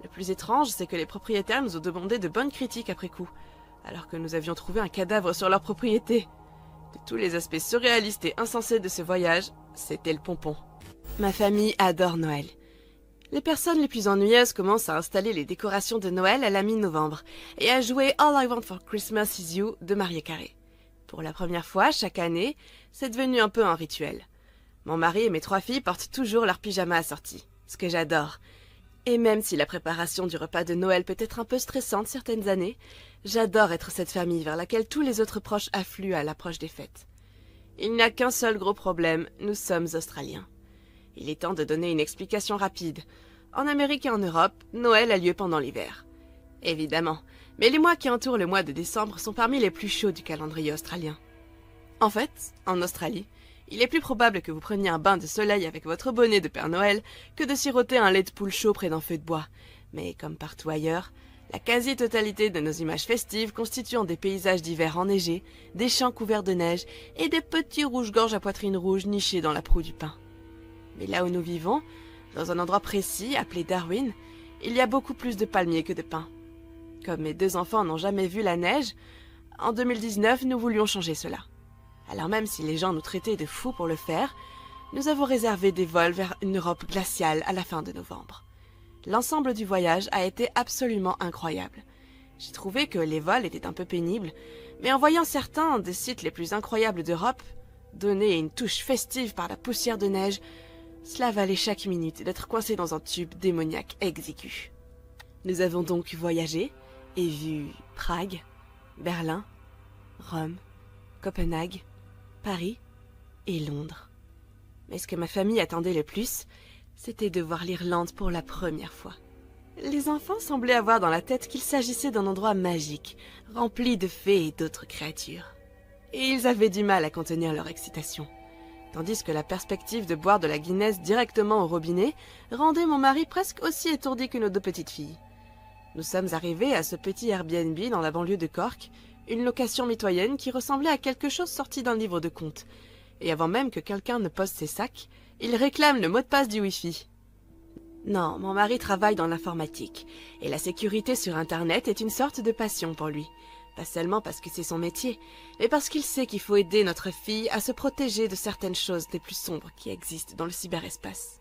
Le plus étrange, c'est que les propriétaires nous ont demandé de bonnes critiques après coup, alors que nous avions trouvé un cadavre sur leur propriété. De tous les aspects surréalistes et insensés de ce voyage, c'était le pompon. Ma famille adore Noël. Les personnes les plus ennuyeuses commencent à installer les décorations de Noël à la mi-novembre et à jouer All I Want for Christmas Is You de Mariah Carey. Pour la première fois, chaque année, c'est devenu un peu un rituel. Mon mari et mes 3 filles portent toujours leur pyjama assorti, ce que j'adore. Et même si la préparation du repas de Noël peut être un peu stressante certaines années, j'adore être cette famille vers laquelle tous les autres proches affluent à l'approche des fêtes. Il n'y a qu'un seul gros problème, nous sommes Australiens. Il est temps de donner une explication rapide. En Amérique et en Europe, Noël a lieu pendant l'hiver. Évidemment, mais les mois qui entourent le mois de décembre sont parmi les plus chauds du calendrier australien. En fait, en Australie, il est plus probable que vous preniez un bain de soleil avec votre bonnet de Père Noël que de siroter un lait de poule chaud près d'un feu de bois. Mais comme partout ailleurs, la quasi-totalité de nos images festives constituent des paysages d'hiver enneigés, des champs couverts de neige et des petits rouges-gorges à poitrine rouge nichés dans la proue du pin. Mais là où nous vivons, dans un endroit précis appelé Darwin, il y a beaucoup plus de palmiers que de pins. Comme mes 2 enfants n'ont jamais vu la neige, en 2019, nous voulions changer cela. Alors même si les gens nous traitaient de fous pour le faire, nous avons réservé des vols vers une Europe glaciale à la fin de novembre. L'ensemble du voyage a été absolument incroyable. J'ai trouvé que les vols étaient un peu pénibles, mais en voyant certains des sites les plus incroyables d'Europe, donnés une touche festive par la poussière de neige, cela valait chaque minute d'être coincé dans un tube démoniaque exigu. Nous avons donc voyagé et vu Prague, Berlin, Rome, Copenhague, Paris et Londres. Mais ce que ma famille attendait le plus, c'était de voir l'Irlande pour la première fois. Les enfants semblaient avoir dans la tête qu'il s'agissait d'un endroit magique, rempli de fées et d'autres créatures. Et ils avaient du mal à contenir leur excitation. Tandis que la perspective de boire de la Guinness directement au robinet rendait mon mari presque aussi étourdi que nos 2 petites filles. Nous sommes arrivés à ce petit Airbnb dans la banlieue de Cork, une location mitoyenne qui ressemblait à quelque chose sorti d'un livre de contes. Et avant même que quelqu'un ne pose ses sacs, il réclame le mot de passe du Wi-Fi. Non, mon mari travaille dans l'informatique, et la sécurité sur Internet est une sorte de passion pour lui. Pas seulement parce que c'est son métier, mais parce qu'il sait qu'il faut aider notre fille à se protéger de certaines choses les plus sombres qui existent dans le cyberespace.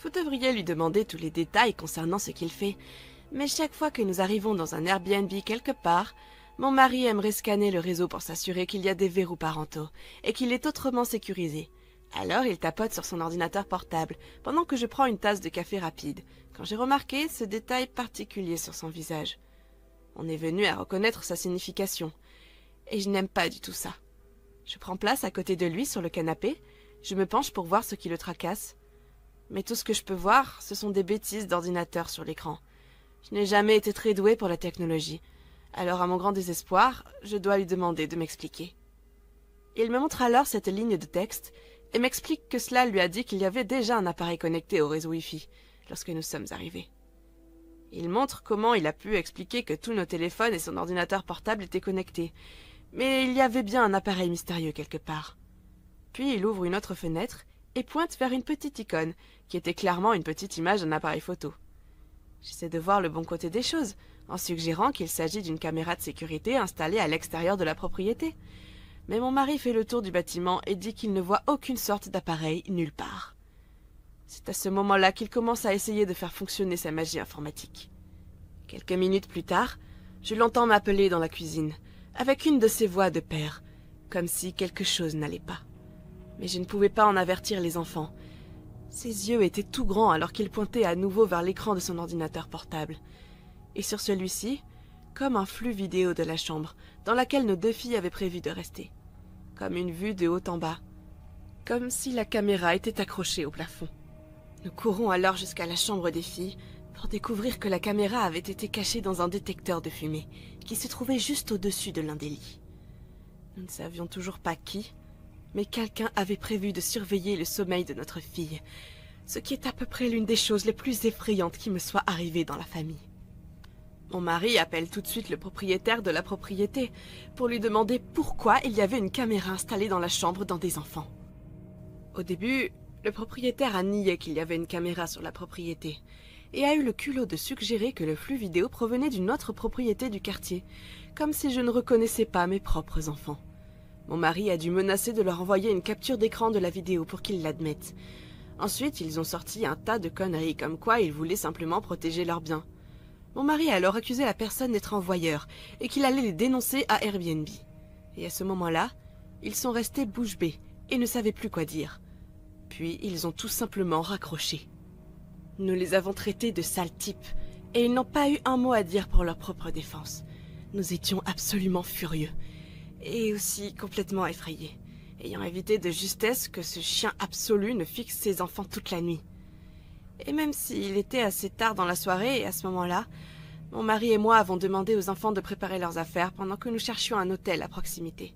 Vous devriez lui demander tous les détails concernant ce qu'il fait, mais chaque fois que nous arrivons dans un Airbnb quelque part, mon mari aimerait scanner le réseau pour s'assurer qu'il y a des verrous parentaux et qu'il est autrement sécurisé. Alors il tapote sur son ordinateur portable pendant que je prends une tasse de café rapide, quand j'ai remarqué ce détail particulier sur son visage. On est venu à reconnaître sa signification, et je n'aime pas du tout ça. Je prends place à côté de lui sur le canapé, je me penche pour voir ce qui le tracasse. Mais tout ce que je peux voir, ce sont des bêtises d'ordinateur sur l'écran. Je n'ai jamais été très douée pour la technologie, alors à mon grand désespoir, je dois lui demander de m'expliquer. Il me montre alors cette ligne de texte et m'explique que cela lui a dit qu'il y avait déjà un appareil connecté au réseau Wi-Fi lorsque nous sommes arrivés. Il montre comment il a pu expliquer que tous nos téléphones et son ordinateur portable étaient connectés, mais il y avait bien un appareil mystérieux quelque part. Puis il ouvre une autre fenêtre et pointe vers une petite icône, qui était clairement une petite image d'un appareil photo. J'essaie de voir le bon côté des choses, en suggérant qu'il s'agit d'une caméra de sécurité installée à l'extérieur de la propriété. Mais mon mari fait le tour du bâtiment et dit qu'il ne voit aucune sorte d'appareil nulle part. C'est à ce moment-là qu'il commence à essayer de faire fonctionner sa magie informatique. Quelques minutes plus tard, je l'entends m'appeler dans la cuisine, avec une de ses voix de père, comme si quelque chose n'allait pas. Mais je ne pouvais pas en avertir les enfants. Ses yeux étaient tout grands alors qu'il pointait à nouveau vers l'écran de son ordinateur portable. Et sur celui-ci, comme un flux vidéo de la chambre, dans laquelle nos 2 filles avaient prévu de rester. Comme une vue de haut en bas. Comme si la caméra était accrochée au plafond. Nous courons alors jusqu'à la chambre des filles pour découvrir que la caméra avait été cachée dans un détecteur de fumée qui se trouvait juste au-dessus de l'un des lits. Nous ne savions toujours pas qui, mais quelqu'un avait prévu de surveiller le sommeil de notre fille, ce qui est à peu près l'une des choses les plus effrayantes qui me soit arrivée dans la famille. Mon mari appelle tout de suite le propriétaire de la propriété pour lui demander pourquoi il y avait une caméra installée dans la chambre d'un des enfants. Au début, le propriétaire a nié qu'il y avait une caméra sur la propriété et a eu le culot de suggérer que le flux vidéo provenait d'une autre propriété du quartier, comme si je ne reconnaissais pas mes propres enfants. Mon mari a dû menacer de leur envoyer une capture d'écran de la vidéo pour qu'ils l'admettent. Ensuite, ils ont sorti un tas de conneries comme quoi ils voulaient simplement protéger leurs biens. Mon mari a alors accusé la personne d'être un voyeur et qu'il allait les dénoncer à Airbnb. Et à ce moment-là, ils sont restés bouche bée et ne savaient plus quoi dire. Puis ils ont tout simplement raccroché. Nous les avons traités de sales types et ils n'ont pas eu un mot à dire pour leur propre défense. Nous étions absolument furieux et aussi complètement effrayés, ayant évité de justesse que ce chien absolu ne fixe ses enfants toute la nuit. Et même s'il était assez tard dans la soirée, à ce moment-là, mon mari et moi avons demandé aux enfants de préparer leurs affaires pendant que nous cherchions un hôtel à proximité.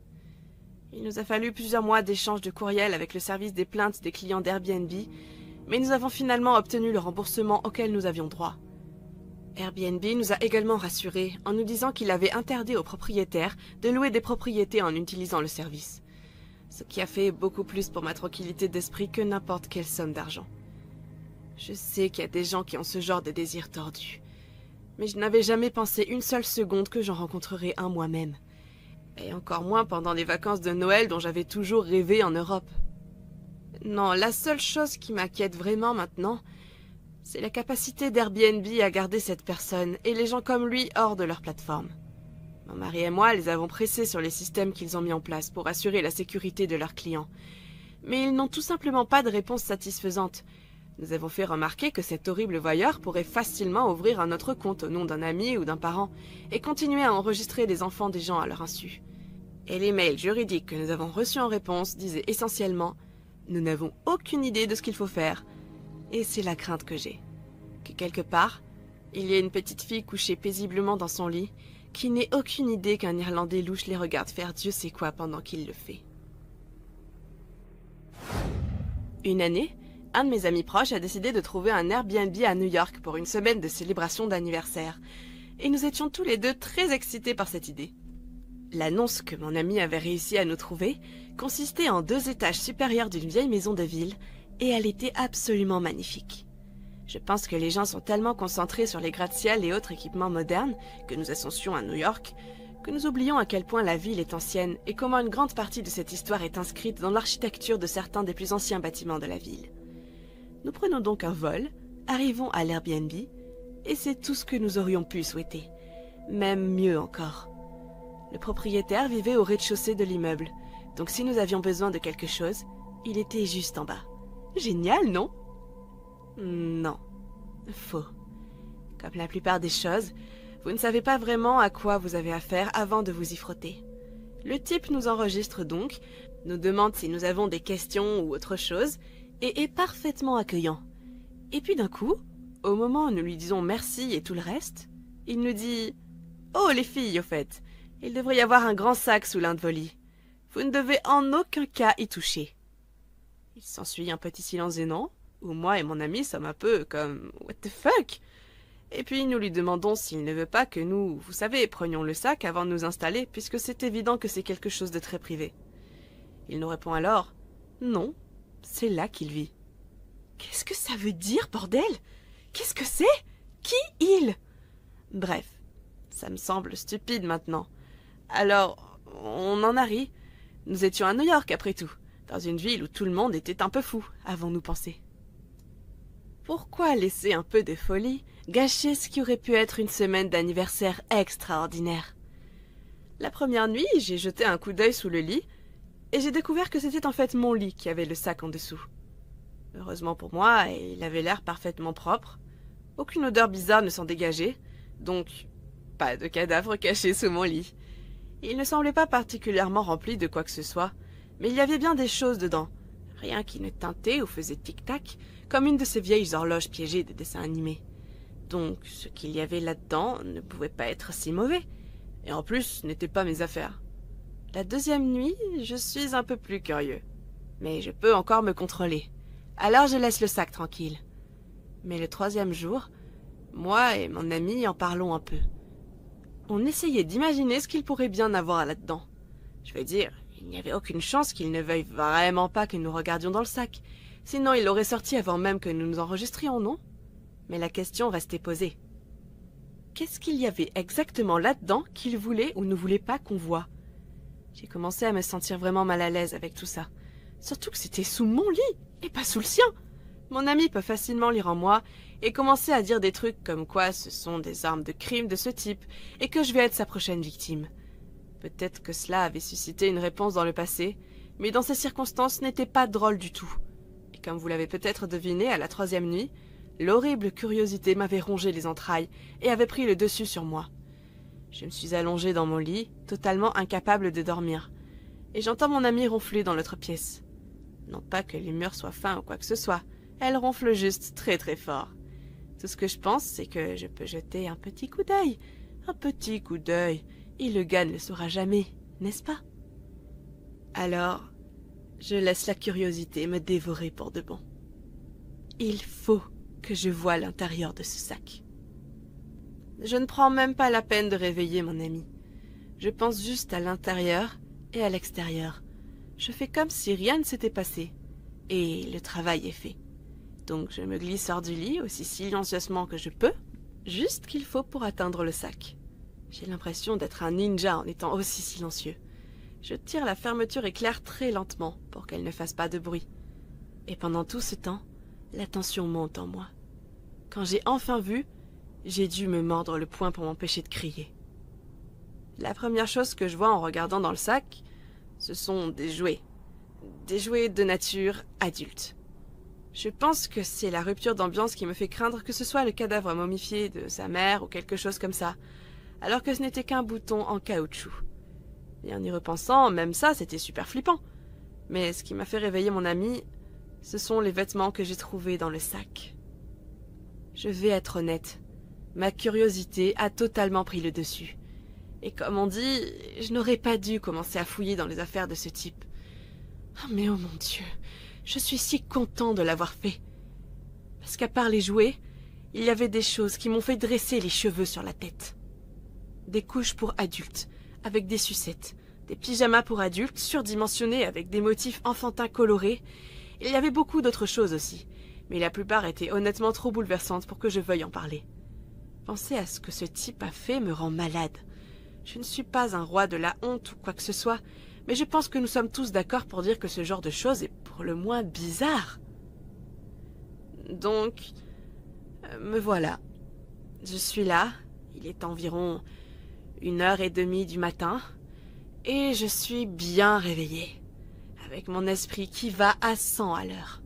Il nous a fallu plusieurs mois d'échanges de courriels avec le service des plaintes des clients d'Airbnb, mais nous avons finalement obtenu le remboursement auquel nous avions droit. Airbnb nous a également rassurés en nous disant qu'il avait interdit aux propriétaires de louer des propriétés en utilisant le service, ce qui a fait beaucoup plus pour ma tranquillité d'esprit que n'importe quelle somme d'argent. Je sais qu'il y a des gens qui ont ce genre de désir tordu, Mais je n'avais jamais pensé une seule seconde que j'en rencontrerais un moi-même. Et encore moins pendant les vacances de Noël dont j'avais toujours rêvé en Europe. Non, la seule chose qui m'inquiète vraiment maintenant, c'est la capacité d'Airbnb à garder cette personne et les gens comme lui hors de leur plateforme. Mon mari et moi les avons pressés sur les systèmes qu'ils ont mis en place pour assurer la sécurité de leurs clients. Mais ils n'ont tout simplement pas de réponse satisfaisante. Nous avons fait remarquer que cet horrible voyeur pourrait facilement ouvrir un autre compte au nom d'un ami ou d'un parent et continuer à enregistrer les enfants des gens à leur insu. Et les mails juridiques que nous avons reçus en réponse disaient essentiellement « Nous n'avons aucune idée de ce qu'il faut faire ». Et c'est la crainte que j'ai. Que quelque part, il y ait une petite fille couchée paisiblement dans son lit qui n'ait aucune idée qu'un Irlandais louche les regarde faire Dieu sait quoi pendant qu'il le fait. Une année, un de mes amis proches a décidé de trouver un Airbnb à New York pour une semaine de célébration d'anniversaire. Et nous étions tous les deux très excités par cette idée. L'annonce que mon ami avait réussi à nous trouver consistait en 2 étages supérieurs d'une vieille maison de ville et elle était absolument magnifique. Je pense que les gens sont tellement concentrés sur les gratte-ciel et autres équipements modernes que nous ascensions à New York que nous oublions à quel point la ville est ancienne et comment une grande partie de cette histoire est inscrite dans l'architecture de certains des plus anciens bâtiments de la ville. Nous prenons donc un vol, arrivons à l'Airbnb et c'est tout ce que nous aurions pu souhaiter. Même mieux encore. Le propriétaire vivait au rez-de-chaussée de l'immeuble, donc si nous avions besoin de quelque chose, il était juste en bas. Génial, non? Non. Faux. Comme la plupart des choses, vous ne savez pas vraiment à quoi vous avez affaire avant de vous y frotter. Le type nous enregistre donc, nous demande si nous avons des questions ou autre chose, et est parfaitement accueillant. Et puis d'un coup, au moment où nous lui disons merci et tout le reste, il nous dit « Oh les filles, au fait, il devrait y avoir un grand sac sous l'un de vos lits. Vous ne devez en aucun cas y toucher. » Il s'ensuit un petit silence gênant, où moi et mon ami sommes un peu comme « What the fuck ?» Et puis nous lui demandons s'il ne veut pas que nous, vous savez, prenions le sac avant de nous installer, puisque c'est évident que c'est quelque chose de très privé. Il nous répond alors « Non, c'est là qu'il vit. » Qu'est-ce que ça veut dire, bordel? Qu'est-ce que c'est? Qui il? Bref, ça me semble stupide maintenant. Alors, on en a ri. Nous étions à New York après tout, dans une ville où tout le monde était un peu fou, avons-nous pensé. Pourquoi laisser un peu de folie gâcher ce qui aurait pu être une semaine d'anniversaire extraordinaire? La première nuit, j'ai jeté un coup d'œil sous le lit, et j'ai découvert que c'était en fait mon lit qui avait le sac en dessous. Heureusement pour moi, il avait l'air parfaitement propre. Aucune odeur bizarre ne s'en dégageait, donc pas de cadavre caché sous mon lit. Il ne semblait pas particulièrement rempli de quoi que ce soit, mais il y avait bien des choses dedans, rien qui ne tintait ou faisait tic-tac, comme une de ces vieilles horloges piégées de dessins animés. Donc ce qu'il y avait là-dedans ne pouvait pas être si mauvais, et en plus ce n'était pas mes affaires. La deuxième nuit, je suis un peu plus curieux, mais je peux encore me contrôler. Alors je laisse le sac tranquille. Mais le troisième jour, moi et mon ami en parlons un peu. On essayait d'imaginer ce qu'il pourrait bien avoir là-dedans. Je veux dire, il n'y avait aucune chance qu'il ne veuille vraiment pas que nous regardions dans le sac. Sinon il l'aurait sorti avant même que nous nous enregistrions, non? Mais la question restait posée. Qu'est-ce qu'il y avait exactement là-dedans qu'il voulait ou ne voulait pas qu'on voie? J'ai commencé à me sentir vraiment mal à l'aise avec tout ça. Surtout que c'était sous mon lit, et pas sous le sien. Mon ami peut facilement lire en moi et commencer à dire des trucs comme quoi ce sont des armes de crime de ce type et que je vais être sa prochaine victime. Peut-être que cela avait suscité une réponse dans le passé, mais dans ces circonstances, ce n'était pas drôle du tout. Et comme vous l'avez peut-être deviné à la troisième nuit, l'horrible curiosité m'avait rongé les entrailles et avait pris le dessus sur moi. Je me suis allongée dans mon lit, totalement incapable de dormir, et j'entends mon ami ronfler dans l'autre pièce. Non pas que les murs soient fins ou quoi que ce soit, elle ronfle juste très très fort. Tout ce que je pense, c'est que je peux jeter un petit coup d'œil. Un petit coup d'œil. Et le gars ne le saura jamais, n'est-ce pas? Alors, je laisse la curiosité me dévorer pour de bon. Il faut que je voie l'intérieur de ce sac. Je ne prends même pas la peine de réveiller mon ami. Je pense juste à l'intérieur et à l'extérieur. Je fais comme si rien ne s'était passé. Et le travail est fait. Donc je me glisse hors du lit aussi silencieusement que je peux, juste qu'il faut pour atteindre le sac. J'ai l'impression d'être un ninja en étant aussi silencieux. Je tire la fermeture éclair très lentement pour qu'elle ne fasse pas de bruit. Et pendant tout ce temps, la tension monte en moi. Quand j'ai enfin vu, j'ai dû me mordre le poing pour m'empêcher de crier. La première chose que je vois en regardant dans le sac, ce sont des jouets. Des jouets de nature adulte. Je pense que c'est la rupture d'ambiance qui me fait craindre que ce soit le cadavre momifié de sa mère ou quelque chose comme ça, alors que ce n'était qu'un bouton en caoutchouc. Et en y repensant, même ça, c'était super flippant. Mais ce qui m'a fait réveiller mon ami, ce sont les vêtements que j'ai trouvés dans le sac. Je vais être honnête, ma curiosité a totalement pris le dessus. Et comme on dit, je n'aurais pas dû commencer à fouiller dans les affaires de ce type. Oh mais oh mon Dieu, je suis si content de l'avoir fait. Parce qu'à part les jouets, il y avait des choses qui m'ont fait dresser les cheveux sur la tête. Des couches pour adultes, avec des sucettes, des pyjamas pour adultes surdimensionnés avec des motifs enfantins colorés. Il y avait beaucoup d'autres choses aussi, mais la plupart étaient honnêtement trop bouleversantes pour que je veuille en parler. Penser à ce que ce type a fait me rend malade. Je ne suis pas un roi de la honte ou quoi que ce soit, mais je pense que nous sommes tous d'accord pour dire que ce genre de choses est pour le moins bizarre. Donc, me voilà. Je suis là, il est environ 1h30 du matin, et je suis bien réveillée, avec mon esprit qui va à 100 à l'heure.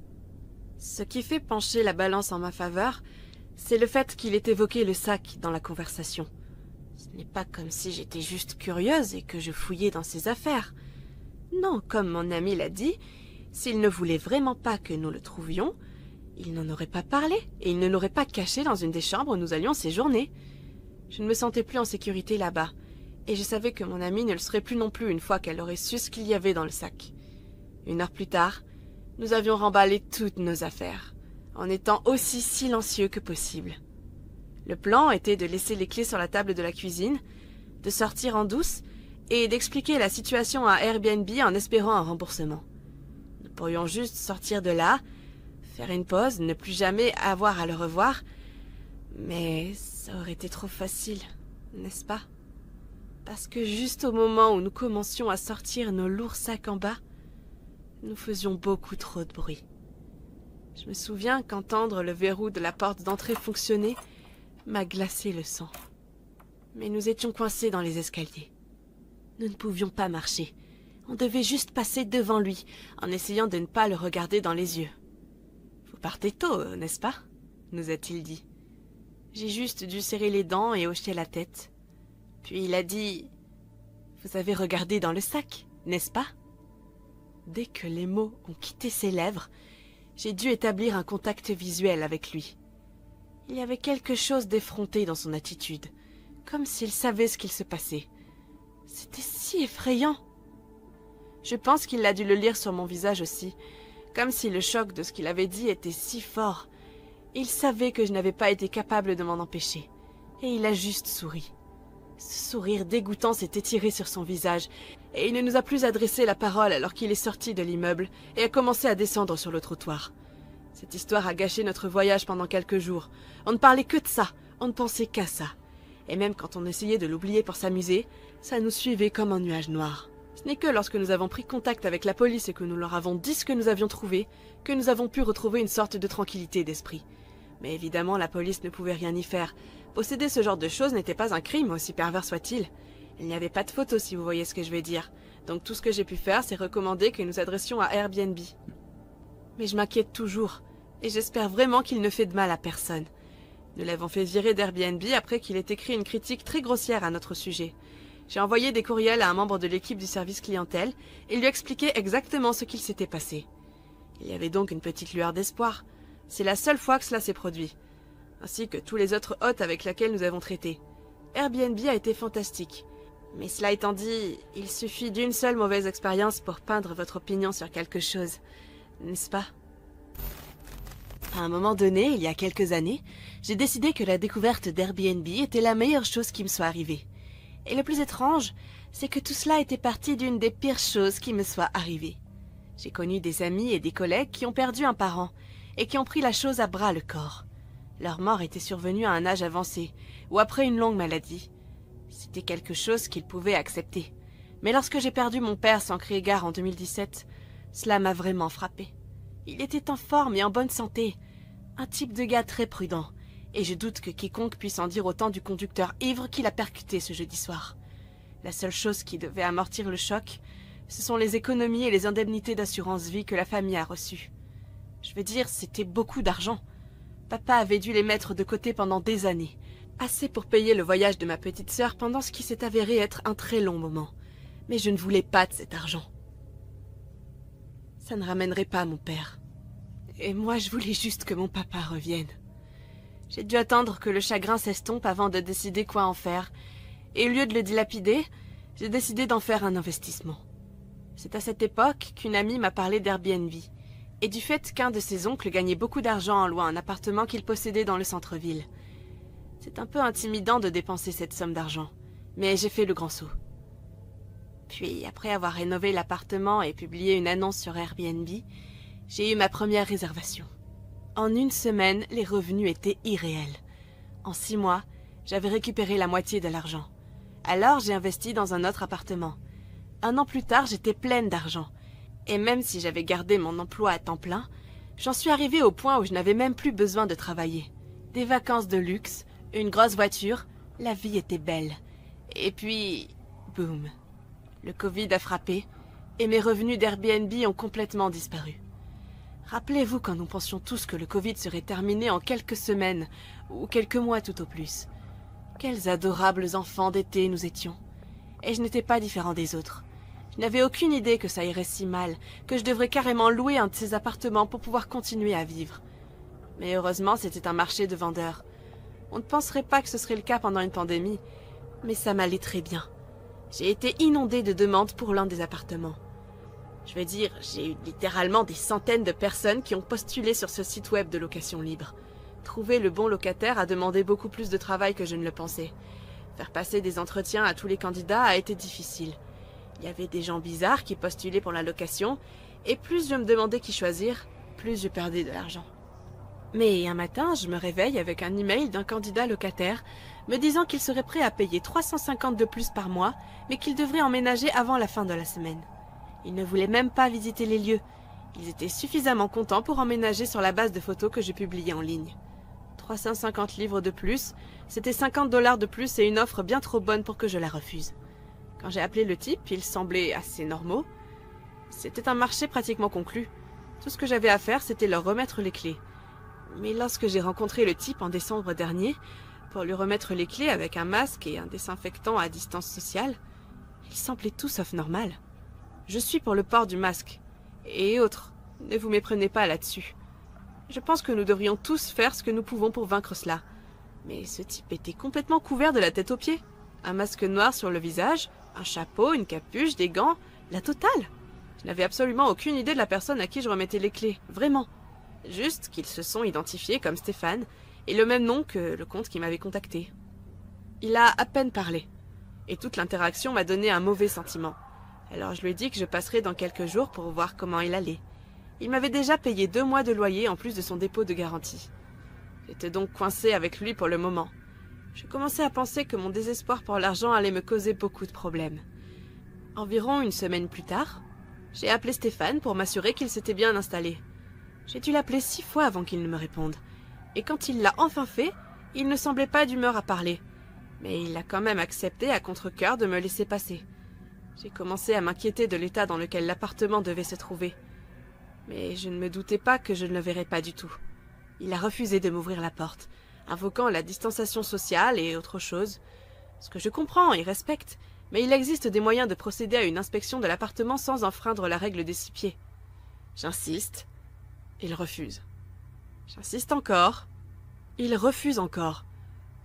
Ce qui fait pencher la balance en ma faveur, c'est le fait qu'il ait évoqué le sac dans la conversation. Ce n'est pas comme si j'étais juste curieuse et que je fouillais dans ses affaires. Non, comme mon ami l'a dit, s'il ne voulait vraiment pas que nous le trouvions, il n'en aurait pas parlé et il ne l'aurait pas caché dans une des chambres où nous allions séjourner. Je ne me sentais plus en sécurité là-bas, et je savais que mon amie ne le serait plus non plus une fois qu'elle aurait su ce qu'il y avait dans le sac. 1 heure plus tard, nous avions remballé toutes nos affaires, en étant aussi silencieux que possible. Le plan était de laisser les clés sur la table de la cuisine, de sortir en douce et d'expliquer la situation à Airbnb en espérant un remboursement. Nous pourrions juste sortir de là, faire une pause, ne plus jamais avoir à le revoir, mais ça aurait été trop facile, n'est-ce pas? Parce que juste au moment où nous commencions à sortir nos lourds sacs en bas, nous faisions beaucoup trop de bruit. Je me souviens qu'entendre le verrou de la porte d'entrée fonctionner m'a glacé le sang. Mais nous étions coincés dans les escaliers. Nous ne pouvions pas marcher. On devait juste passer devant lui, en essayant de ne pas le regarder dans les yeux. « Vous partez tôt, n'est-ce pas ?» nous a-t-il dit. J'ai juste dû serrer les dents et hocher la tête. Puis il a dit « Vous avez regardé dans le sac, n'est-ce pas ?» Dès que les mots ont quitté ses lèvres, j'ai dû établir un contact visuel avec lui. Il y avait quelque chose d'effronté dans son attitude, comme s'il savait ce qu'il se passait. C'était si effrayant. Je pense qu'il a dû le lire sur mon visage aussi, comme si le choc de ce qu'il avait dit était si fort. Il savait que je n'avais pas été capable de m'en empêcher, et il a juste souri. Ce sourire dégoûtant s'est étiré sur son visage, et il ne nous a plus adressé la parole alors qu'il est sorti de l'immeuble et a commencé à descendre sur le trottoir. Cette histoire a gâché notre voyage pendant quelques jours. On ne parlait que de ça, on ne pensait qu'à ça. Et même quand on essayait de l'oublier pour s'amuser, ça nous suivait comme un nuage noir. Ce n'est que lorsque nous avons pris contact avec la police et que nous leur avons dit ce que nous avions trouvé, que nous avons pu retrouver une sorte de tranquillité d'esprit. Mais évidemment, la police ne pouvait rien y faire. Posséder ce genre de choses n'était pas un crime, aussi pervers soit-il. Il n'y avait pas de photos, si vous voyez ce que je veux dire. Donc tout ce que j'ai pu faire, c'est recommander que nous adressions à Airbnb. Mais je m'inquiète toujours, et j'espère vraiment qu'il ne fait de mal à personne. Nous l'avons fait virer d'Airbnb après qu'il ait écrit une critique très grossière à notre sujet. J'ai envoyé des courriels à un membre de l'équipe du service clientèle et lui expliqué exactement ce qu'il s'était passé. Il y avait donc une petite lueur d'espoir. C'est la seule fois que cela s'est produit, ainsi que tous les autres hôtes avec lesquels nous avons traité. Airbnb a été fantastique. Mais cela étant dit, il suffit d'une seule mauvaise expérience pour peindre votre opinion sur quelque chose, n'est-ce pas? À un moment donné, il y a quelques années, j'ai décidé que la découverte d'Airbnb était la meilleure chose qui me soit arrivée. Et le plus étrange, c'est que tout cela était parti d'une des pires choses qui me soit arrivée. J'ai connu des amis et des collègues qui ont perdu un parent et qui ont pris la chose à bras le corps. Leur mort était survenue à un âge avancé, ou après une longue maladie. C'était quelque chose qu'ils pouvaient accepter. Mais lorsque j'ai perdu mon père sans crier gare en 2017, cela m'a vraiment frappé. Il était en forme et en bonne santé, un type de gars très prudent, et je doute que quiconque puisse en dire autant du conducteur ivre qui l'a percuté ce jeudi soir. La seule chose qui devait amortir le choc, ce sont les économies et les indemnités d'assurance vie que la famille a reçues. Je veux dire, c'était beaucoup d'argent. Papa avait dû les mettre de côté pendant des années, assez pour payer le voyage de ma petite sœur pendant ce qui s'est avéré être un très long moment. Mais je ne voulais pas de cet argent. Ça ne ramènerait pas mon père. Et moi, je voulais juste que mon papa revienne. J'ai dû attendre que le chagrin s'estompe avant de décider quoi en faire. Et au lieu de le dilapider, j'ai décidé d'en faire un investissement. C'est à cette époque qu'une amie m'a parlé d'Airbnb, et du fait qu'un de ses oncles gagnait beaucoup d'argent en louant un appartement qu'il possédait dans le centre-ville. C'est un peu intimidant de dépenser cette somme d'argent, mais j'ai fait le grand saut. Puis, après avoir rénové l'appartement et publié une annonce sur Airbnb, j'ai eu ma première réservation. En une semaine, les revenus étaient irréels. En 6 mois, j'avais récupéré la moitié de l'argent. Alors, j'ai investi dans un autre appartement. 1 an plus tard, j'étais pleine d'argent. Et même si j'avais gardé mon emploi à temps plein, j'en suis arrivée au point où je n'avais même plus besoin de travailler. Des vacances de luxe, une grosse voiture, la vie était belle. Et puis, boum. Le Covid a frappé, et mes revenus d'Airbnb ont complètement disparu. Rappelez-vous quand nous pensions tous que le Covid serait terminé en quelques semaines, ou quelques mois tout au plus. Quels adorables enfants d'été nous étions. Et je n'étais pas différent des autres. Je n'avais aucune idée que ça irait si mal, que je devrais carrément louer un de ces appartements pour pouvoir continuer à vivre. Mais heureusement, c'était un marché de vendeurs. On ne penserait pas que ce serait le cas pendant une pandémie, mais ça m'allait très bien. J'ai été inondée de demandes pour l'un des appartements. Je veux dire, j'ai eu littéralement des centaines de personnes qui ont postulé sur ce site web de location libre. Trouver le bon locataire a demandé beaucoup plus de travail que je ne le pensais. Faire passer des entretiens à tous les candidats a été difficile. Il y avait des gens bizarres qui postulaient pour la location, et plus je me demandais qui choisir, plus je perdais de l'argent. Mais un matin, je me réveille avec un email d'un candidat locataire me disant qu'il serait prêt à payer 350 de plus par mois, mais qu'il devrait emménager avant la fin de la semaine. Ils ne voulaient même pas visiter les lieux. Ils étaient suffisamment contents pour emménager sur la base de photos que je publiais en ligne. 350 livres de plus, c'était 50 $ de plus et une offre bien trop bonne pour que je la refuse. Quand j'ai appelé le type, il semblait assez normaux. C'était un marché pratiquement conclu. Tout ce que j'avais à faire, c'était leur remettre les clés. Mais lorsque j'ai rencontré le type en décembre dernier, pour lui remettre les clés avec un masque et un désinfectant à distance sociale, il semblait tout sauf normal. Je suis pour le port du masque. Et autres, ne vous méprenez pas là-dessus. Je pense que nous devrions tous faire ce que nous pouvons pour vaincre cela. Mais ce type était complètement couvert de la tête aux pieds. Un masque noir sur le visage, un chapeau, une capuche, des gants, la totale. Je n'avais absolument aucune idée de la personne à qui je remettais les clés, vraiment. Juste qu'ils se sont identifiés comme Stéphane, et le même nom que le compte qui m'avait contacté. Il a à peine parlé, et toute l'interaction m'a donné un mauvais sentiment. Alors je lui ai dit que je passerais dans quelques jours pour voir comment il allait. Il m'avait déjà payé 2 mois de loyer en plus de son dépôt de garantie. J'étais donc coincée avec lui pour le moment. Je commençais à penser que mon désespoir pour l'argent allait me causer beaucoup de problèmes. Environ une semaine plus tard, j'ai appelé Stéphane pour m'assurer qu'il s'était bien installé. J'ai dû l'appeler 6 fois avant qu'il ne me réponde. Et quand il l'a enfin fait, il ne semblait pas d'humeur à parler. Mais il a quand même accepté à contre-cœur de me laisser passer. J'ai commencé à m'inquiéter de l'état dans lequel l'appartement devait se trouver. Mais je ne me doutais pas que je ne le verrais pas du tout. Il a refusé de m'ouvrir la porte, invoquant la distanciation sociale et autre chose. Ce que je comprends et respecte, mais il existe des moyens de procéder à une inspection de l'appartement sans enfreindre la règle des 6 pieds. J'insiste. Il refuse. J'insiste encore. Il refuse encore.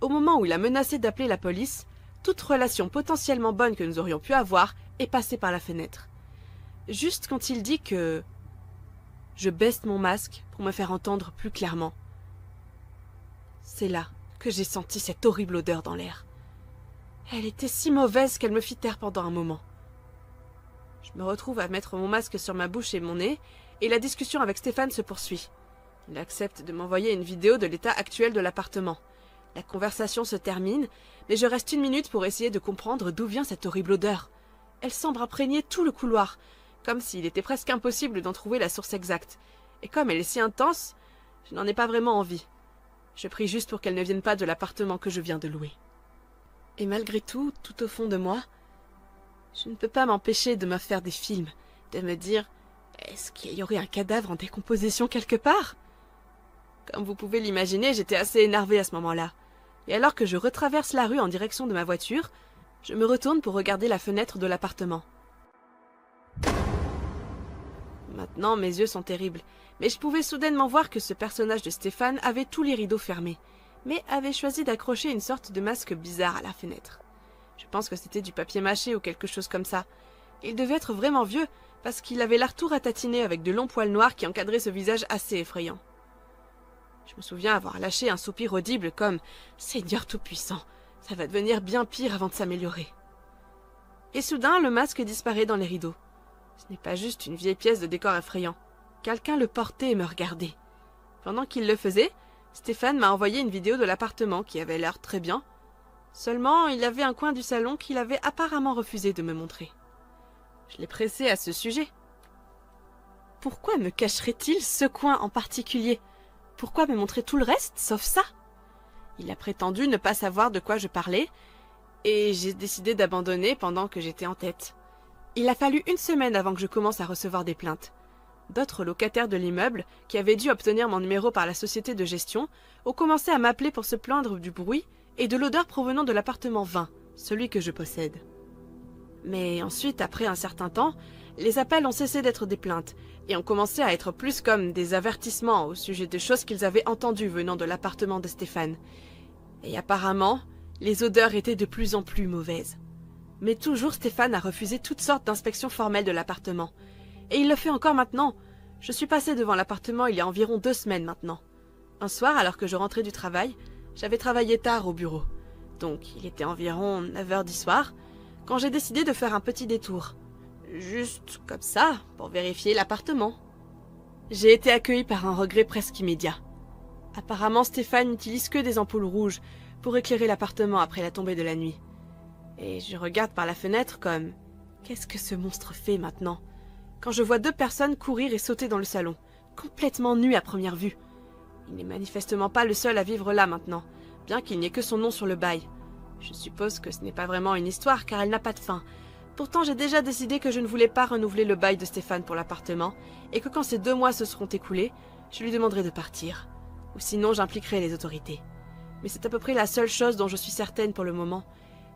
Au moment où il a menacé d'appeler la police, toute relation potentiellement bonne que nous aurions pu avoir est passée par la fenêtre. Juste quand il dit que... Je baisse mon masque pour me faire entendre plus clairement. C'est là que j'ai senti cette horrible odeur dans l'air. Elle était si mauvaise qu'elle me fit taire pendant un moment. Je me retrouve à mettre mon masque sur ma bouche et mon nez, et la discussion avec Stéphane se poursuit. Il accepte de m'envoyer une vidéo de l'état actuel de l'appartement. La conversation se termine, mais je reste 1 minute pour essayer de comprendre d'où vient cette horrible odeur. Elle semble imprégner tout le couloir, comme s'il était presque impossible d'en trouver la source exacte. Et comme elle est si intense, je n'en ai pas vraiment envie. Je prie juste pour qu'elle ne vienne pas de l'appartement que je viens de louer. Et malgré tout, tout au fond de moi, je ne peux pas m'empêcher de me faire des films, de me dire « Est-ce qu'il y aurait un cadavre en décomposition quelque part ?» Comme vous pouvez l'imaginer, j'étais assez énervée à ce moment-là. Et alors que je retraverse la rue en direction de ma voiture, je me retourne pour regarder la fenêtre de l'appartement. Maintenant, mes yeux sont terribles, mais je pouvais soudainement voir que ce personnage de Stéphane avait tous les rideaux fermés, mais avait choisi d'accrocher une sorte de masque bizarre à la fenêtre. Je pense que c'était du papier mâché ou quelque chose comme ça. Il devait être vraiment vieux, parce qu'il avait l'air tout ratatiné avec de longs poils noirs qui encadraient ce visage assez effrayant. Je me souviens avoir lâché un soupir audible comme « Seigneur Tout-Puissant, ça va devenir bien pire avant de s'améliorer. » Et soudain, le masque disparaît dans les rideaux. Ce n'est pas juste une vieille pièce de décor effrayant. Quelqu'un le portait et me regardait. Pendant qu'il le faisait, Stéphane m'a envoyé une vidéo de l'appartement qui avait l'air très bien. Seulement, il y avait un coin du salon qu'il avait apparemment refusé de me montrer. Je l'ai pressé à ce sujet. Pourquoi me cacherait-il ce coin en particulier ? Pourquoi me montrer tout le reste, sauf ça? Il a prétendu ne pas savoir de quoi je parlais, et j'ai décidé d'abandonner pendant que j'étais en tête. Il a fallu 1 semaine avant que je commence à recevoir des plaintes. D'autres locataires de l'immeuble, qui avaient dû obtenir mon numéro par la société de gestion, ont commencé à m'appeler pour se plaindre du bruit et de l'odeur provenant de l'appartement 20, celui que je possède. Mais ensuite, après un certain temps, les appels ont cessé d'être des plaintes et ont commencé à être plus comme des avertissements au sujet de choses qu'ils avaient entendues venant de l'appartement de Stéphane. Et apparemment, les odeurs étaient de plus en plus mauvaises. Mais toujours Stéphane a refusé toutes sortes d'inspections formelles de l'appartement. Et il le fait encore maintenant. Je suis passée devant l'appartement il y a environ 2 semaines maintenant. Un soir, alors que je rentrais du travail, j'avais travaillé tard au bureau. Donc il était environ 9h du soir, quand j'ai décidé de faire un petit détour. Juste comme ça, pour vérifier l'appartement. J'ai été accueillie par un regret presque immédiat. Apparemment, Stéphane n'utilise que des ampoules rouges pour éclairer l'appartement après la tombée de la nuit. Et je regarde par la fenêtre comme « Qu'est-ce que ce monstre fait maintenant ?» quand je vois 2 personnes courir et sauter dans le salon, complètement nues à première vue. Il n'est manifestement pas le seul à vivre là maintenant, bien qu'il n'y ait que son nom sur le bail. Je suppose que ce n'est pas vraiment une histoire car elle n'a pas de fin. Pourtant, j'ai déjà décidé que je ne voulais pas renouveler le bail de Stéphane pour l'appartement et que quand ces 2 mois se seront écoulés, je lui demanderai de partir. Ou sinon, j'impliquerai les autorités. Mais c'est à peu près la seule chose dont je suis certaine pour le moment.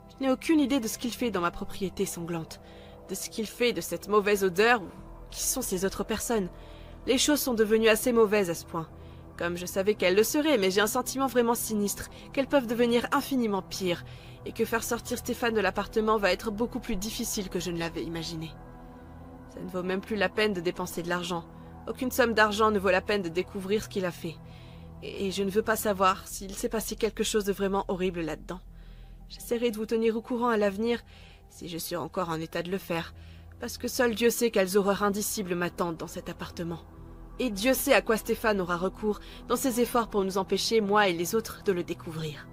Je n'ai aucune idée de ce qu'il fait dans ma propriété sanglante, de ce qu'il fait de cette mauvaise odeur ou qui sont ces autres personnes. Les choses sont devenues assez mauvaises à ce point. Comme je savais qu'elles le seraient, mais j'ai un sentiment vraiment sinistre, qu'elles peuvent devenir infiniment pires, et que faire sortir Stéphane de l'appartement va être beaucoup plus difficile que je ne l'avais imaginé. Ça ne vaut même plus la peine de dépenser de l'argent. Aucune somme d'argent ne vaut la peine de découvrir ce qu'il a fait. Et je ne veux pas savoir s'il s'est passé quelque chose de vraiment horrible là-dedans. J'essaierai de vous tenir au courant à l'avenir, si je suis encore en état de le faire, parce que seul Dieu sait quelles horreurs indicibles m'attendent dans cet appartement. Et Dieu sait à quoi Stéphane aura recours dans ses efforts pour nous empêcher, moi et les autres, de le découvrir.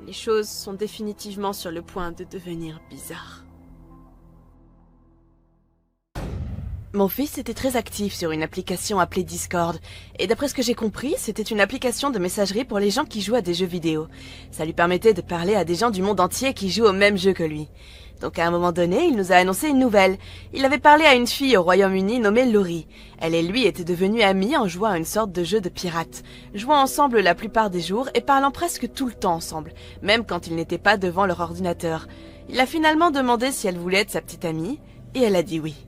Les choses sont définitivement sur le point de devenir bizarres. Mon fils était très actif sur une application appelée Discord, et d'après ce que j'ai compris, c'était une application de messagerie pour les gens qui jouent à des jeux vidéo. Ça lui permettait de parler à des gens du monde entier qui jouent au même jeu que lui. Donc à un moment donné, il nous a annoncé une nouvelle. Il avait parlé à une fille au Royaume-Uni nommée Laurie. Elle et lui étaient devenus amis en jouant à une sorte de jeu de pirates, jouant ensemble la plupart des jours et parlant presque tout le temps ensemble, même quand ils n'étaient pas devant leur ordinateur. Il a finalement demandé si elle voulait être sa petite amie, et elle a dit oui.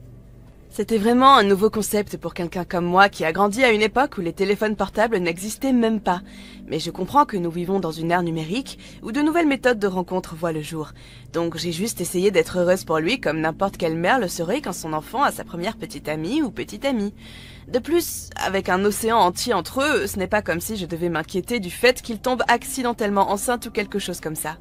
C'était vraiment un nouveau concept pour quelqu'un comme moi qui a grandi à une époque où les téléphones portables n'existaient même pas. Mais je comprends que nous vivons dans une ère numérique où de nouvelles méthodes de rencontre voient le jour. Donc j'ai juste essayé d'être heureuse pour lui comme n'importe quelle mère le serait quand son enfant a sa première petite amie ou petit ami. De plus, avec un océan entier entre eux, ce n'est pas comme si je devais m'inquiéter du fait qu'il tombe accidentellement enceinte ou quelque chose comme ça.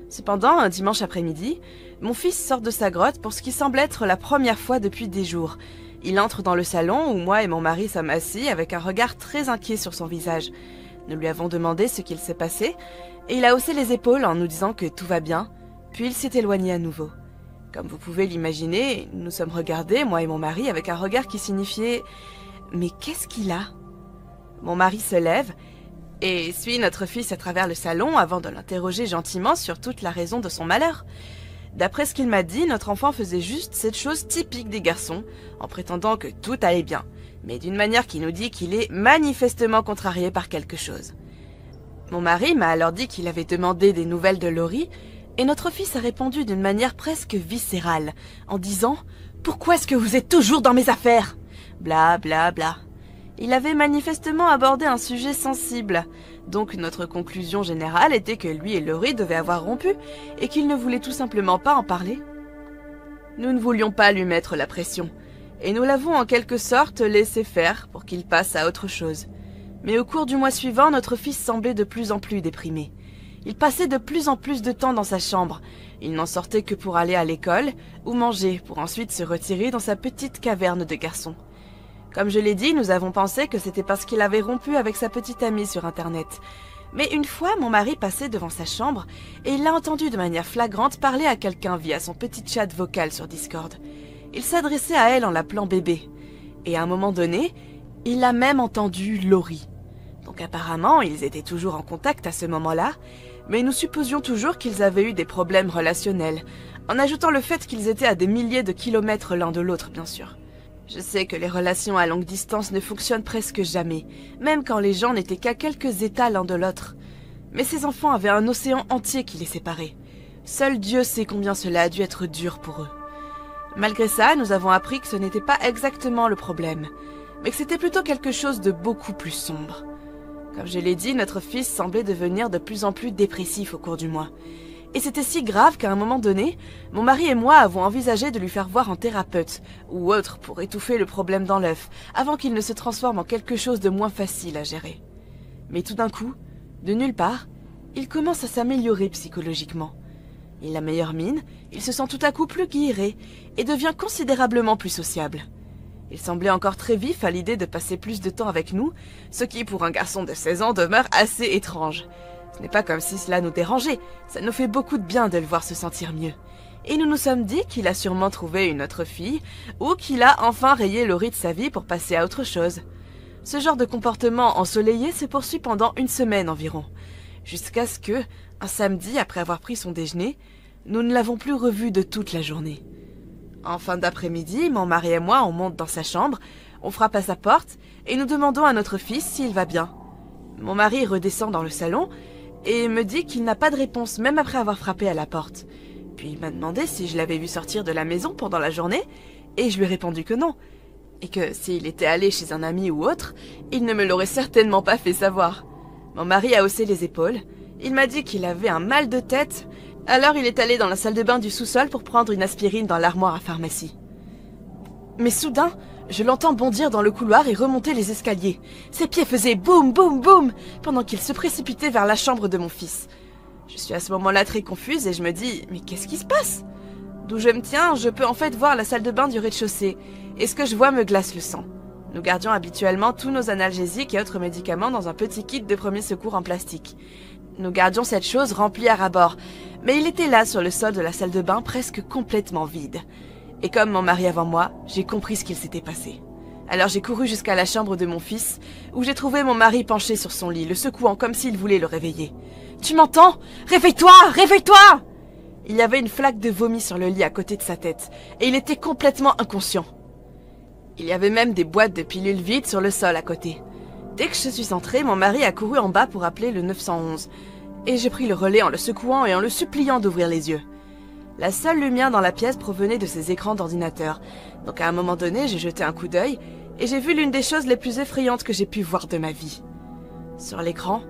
Cependant, un dimanche après-midi, mon fils sort de sa grotte pour ce qui semble être la première fois depuis des jours. Il entre dans le salon où moi et mon mari sommes assis avec un regard très inquiet sur son visage. Nous lui avons demandé ce qu'il s'est passé et il a haussé les épaules en nous disant que tout va bien, puis il s'est éloigné à nouveau. Comme vous pouvez l'imaginer, nous sommes regardés, moi et mon mari, avec un regard qui signifiait « Mais qu'est-ce qu'il a ?» Mon mari se lève et suit notre fils à travers le salon avant de l'interroger gentiment sur toute la raison de son malheur. D'après ce qu'il m'a dit, notre enfant faisait juste cette chose typique des garçons, en prétendant que tout allait bien, mais d'une manière qui nous dit qu'il est manifestement contrarié par quelque chose. Mon mari m'a alors dit qu'il avait demandé des nouvelles de Laurie, et notre fils a répondu d'une manière presque viscérale, en disant « Pourquoi est-ce que vous êtes toujours dans mes affaires ?» Bla bla bla. Il avait manifestement abordé un sujet sensible, donc notre conclusion générale était que lui et Laurie devaient avoir rompu et qu'il ne voulait tout simplement pas en parler. Nous ne voulions pas lui mettre la pression, et nous l'avons en quelque sorte laissé faire pour qu'il passe à autre chose. Mais au cours du mois suivant, notre fils semblait de plus en plus déprimé. Il passait de plus en plus de temps dans sa chambre. Il n'en sortait que pour aller à l'école ou manger, pour ensuite se retirer dans sa petite caverne de garçon. Comme je l'ai dit, nous avons pensé que c'était parce qu'il avait rompu avec sa petite amie sur Internet. Mais une fois, mon mari passait devant sa chambre et il l'a entendu de manière flagrante parler à quelqu'un via son petit chat vocal sur Discord. Il s'adressait à elle en l'appelant bébé. Et à un moment donné, il a même entendu Laurie. Donc apparemment, ils étaient toujours en contact à ce moment-là, mais nous supposions toujours qu'ils avaient eu des problèmes relationnels, en ajoutant le fait qu'ils étaient à des milliers de kilomètres l'un de l'autre, bien sûr. Je sais que les relations à longue distance ne fonctionnent presque jamais, même quand les gens n'étaient qu'à quelques états l'un de l'autre. Mais ces enfants avaient un océan entier qui les séparait. Seul Dieu sait combien cela a dû être dur pour eux. Malgré ça, nous avons appris que ce n'était pas exactement le problème, mais que c'était plutôt quelque chose de beaucoup plus sombre. Comme je l'ai dit, notre fils semblait devenir de plus en plus dépressif au cours du mois. Et c'était si grave qu'à un moment donné, mon mari et moi avons envisagé de lui faire voir un thérapeute ou autre pour étouffer le problème dans l'œuf, avant qu'il ne se transforme en quelque chose de moins facile à gérer. Mais tout d'un coup, de nulle part, il commence à s'améliorer psychologiquement. Il a meilleure mine, il se sent tout à coup plus guilleret et devient considérablement plus sociable. Il semblait encore très vif à l'idée de passer plus de temps avec nous, ce qui pour un garçon de 16 ans demeure assez étrange. Ce n'est pas comme si cela nous dérangeait, ça nous fait beaucoup de bien de le voir se sentir mieux. Et nous nous sommes dit qu'il a sûrement trouvé une autre fille, ou qu'il a enfin rayé Laurie de sa vie pour passer à autre chose. Ce genre de comportement ensoleillé se poursuit pendant une semaine environ, jusqu'à ce que, un samedi après avoir pris son déjeuner, nous ne l'avons plus revu de toute la journée. En fin d'après-midi, mon mari et moi, on monte dans sa chambre, on frappe à sa porte, et nous demandons à notre fils s'il va bien. Mon mari redescend dans le salon, et me dit qu'il n'a pas de réponse même après avoir frappé à la porte. Puis il m'a demandé si je l'avais vu sortir de la maison pendant la journée, et je lui ai répondu que non, et que s'il était allé chez un ami ou autre, il ne me l'aurait certainement pas fait savoir. Mon mari a haussé les épaules, il m'a dit qu'il avait un mal de tête, alors il est allé dans la salle de bain du sous-sol pour prendre une aspirine dans l'armoire à pharmacie. Mais soudain, je l'entends bondir dans le couloir et remonter les escaliers. Ses pieds faisaient boum, boum, boum, pendant qu'il se précipitait vers la chambre de mon fils. Je suis à ce moment-là très confuse et je me dis « Mais qu'est-ce qui se passe ?» D'où je me tiens, je peux en fait voir la salle de bain du rez-de-chaussée, et ce que je vois me glace le sang. Nous gardions habituellement tous nos analgésiques et autres médicaments dans un petit kit de premier secours en plastique. Nous gardions cette chose remplie à ras-bord, mais il était là sur le sol de la salle de bain presque complètement vide. Et comme mon mari avant moi, j'ai compris ce qu'il s'était passé. Alors j'ai couru jusqu'à la chambre de mon fils, où j'ai trouvé mon mari penché sur son lit, le secouant comme s'il voulait le réveiller. « Tu m'entends? Réveille-toi! Réveille-toi !» Il y avait une flaque de vomi sur le lit à côté de sa tête, et il était complètement inconscient. Il y avait même des boîtes de pilules vides sur le sol à côté. Dès que je suis entrée, mon mari a couru en bas pour appeler le 911, et j'ai pris le relais en le secouant et en le suppliant d'ouvrir les yeux. La seule lumière dans la pièce provenait de ses écrans d'ordinateur, donc à un moment donné, j'ai jeté un coup d'œil, et j'ai vu l'une des choses les plus effrayantes que j'ai pu voir de ma vie. Sur l'écran,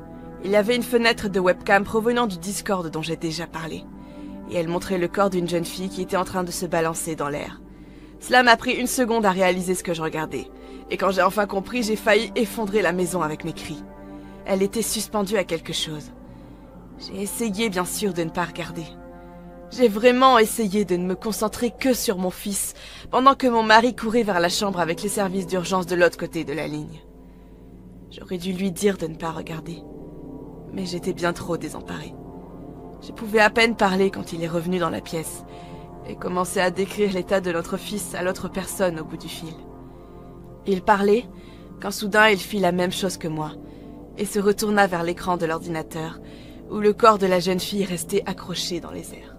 il y avait une fenêtre de webcam provenant du Discord dont j'ai déjà parlé, et elle montrait le corps d'une jeune fille qui était en train de se balancer dans l'air. Cela m'a pris une seconde à réaliser ce que je regardais, et quand j'ai enfin compris, j'ai failli effondrer la maison avec mes cris. Elle était suspendue à quelque chose. J'ai essayé bien sûr de ne pas regarder. J'ai vraiment essayé de ne me concentrer que sur mon fils, pendant que mon mari courait vers la chambre avec les services d'urgence de l'autre côté de la ligne. J'aurais dû lui dire de ne pas regarder, mais j'étais bien trop désemparée. Je pouvais à peine parler quand il est revenu dans la pièce, et commençait à décrire l'état de notre fils à l'autre personne au bout du fil. Il parlait, quand soudain il fit la même chose que moi, et se retourna vers l'écran de l'ordinateur, où le corps de la jeune fille restait accroché dans les airs.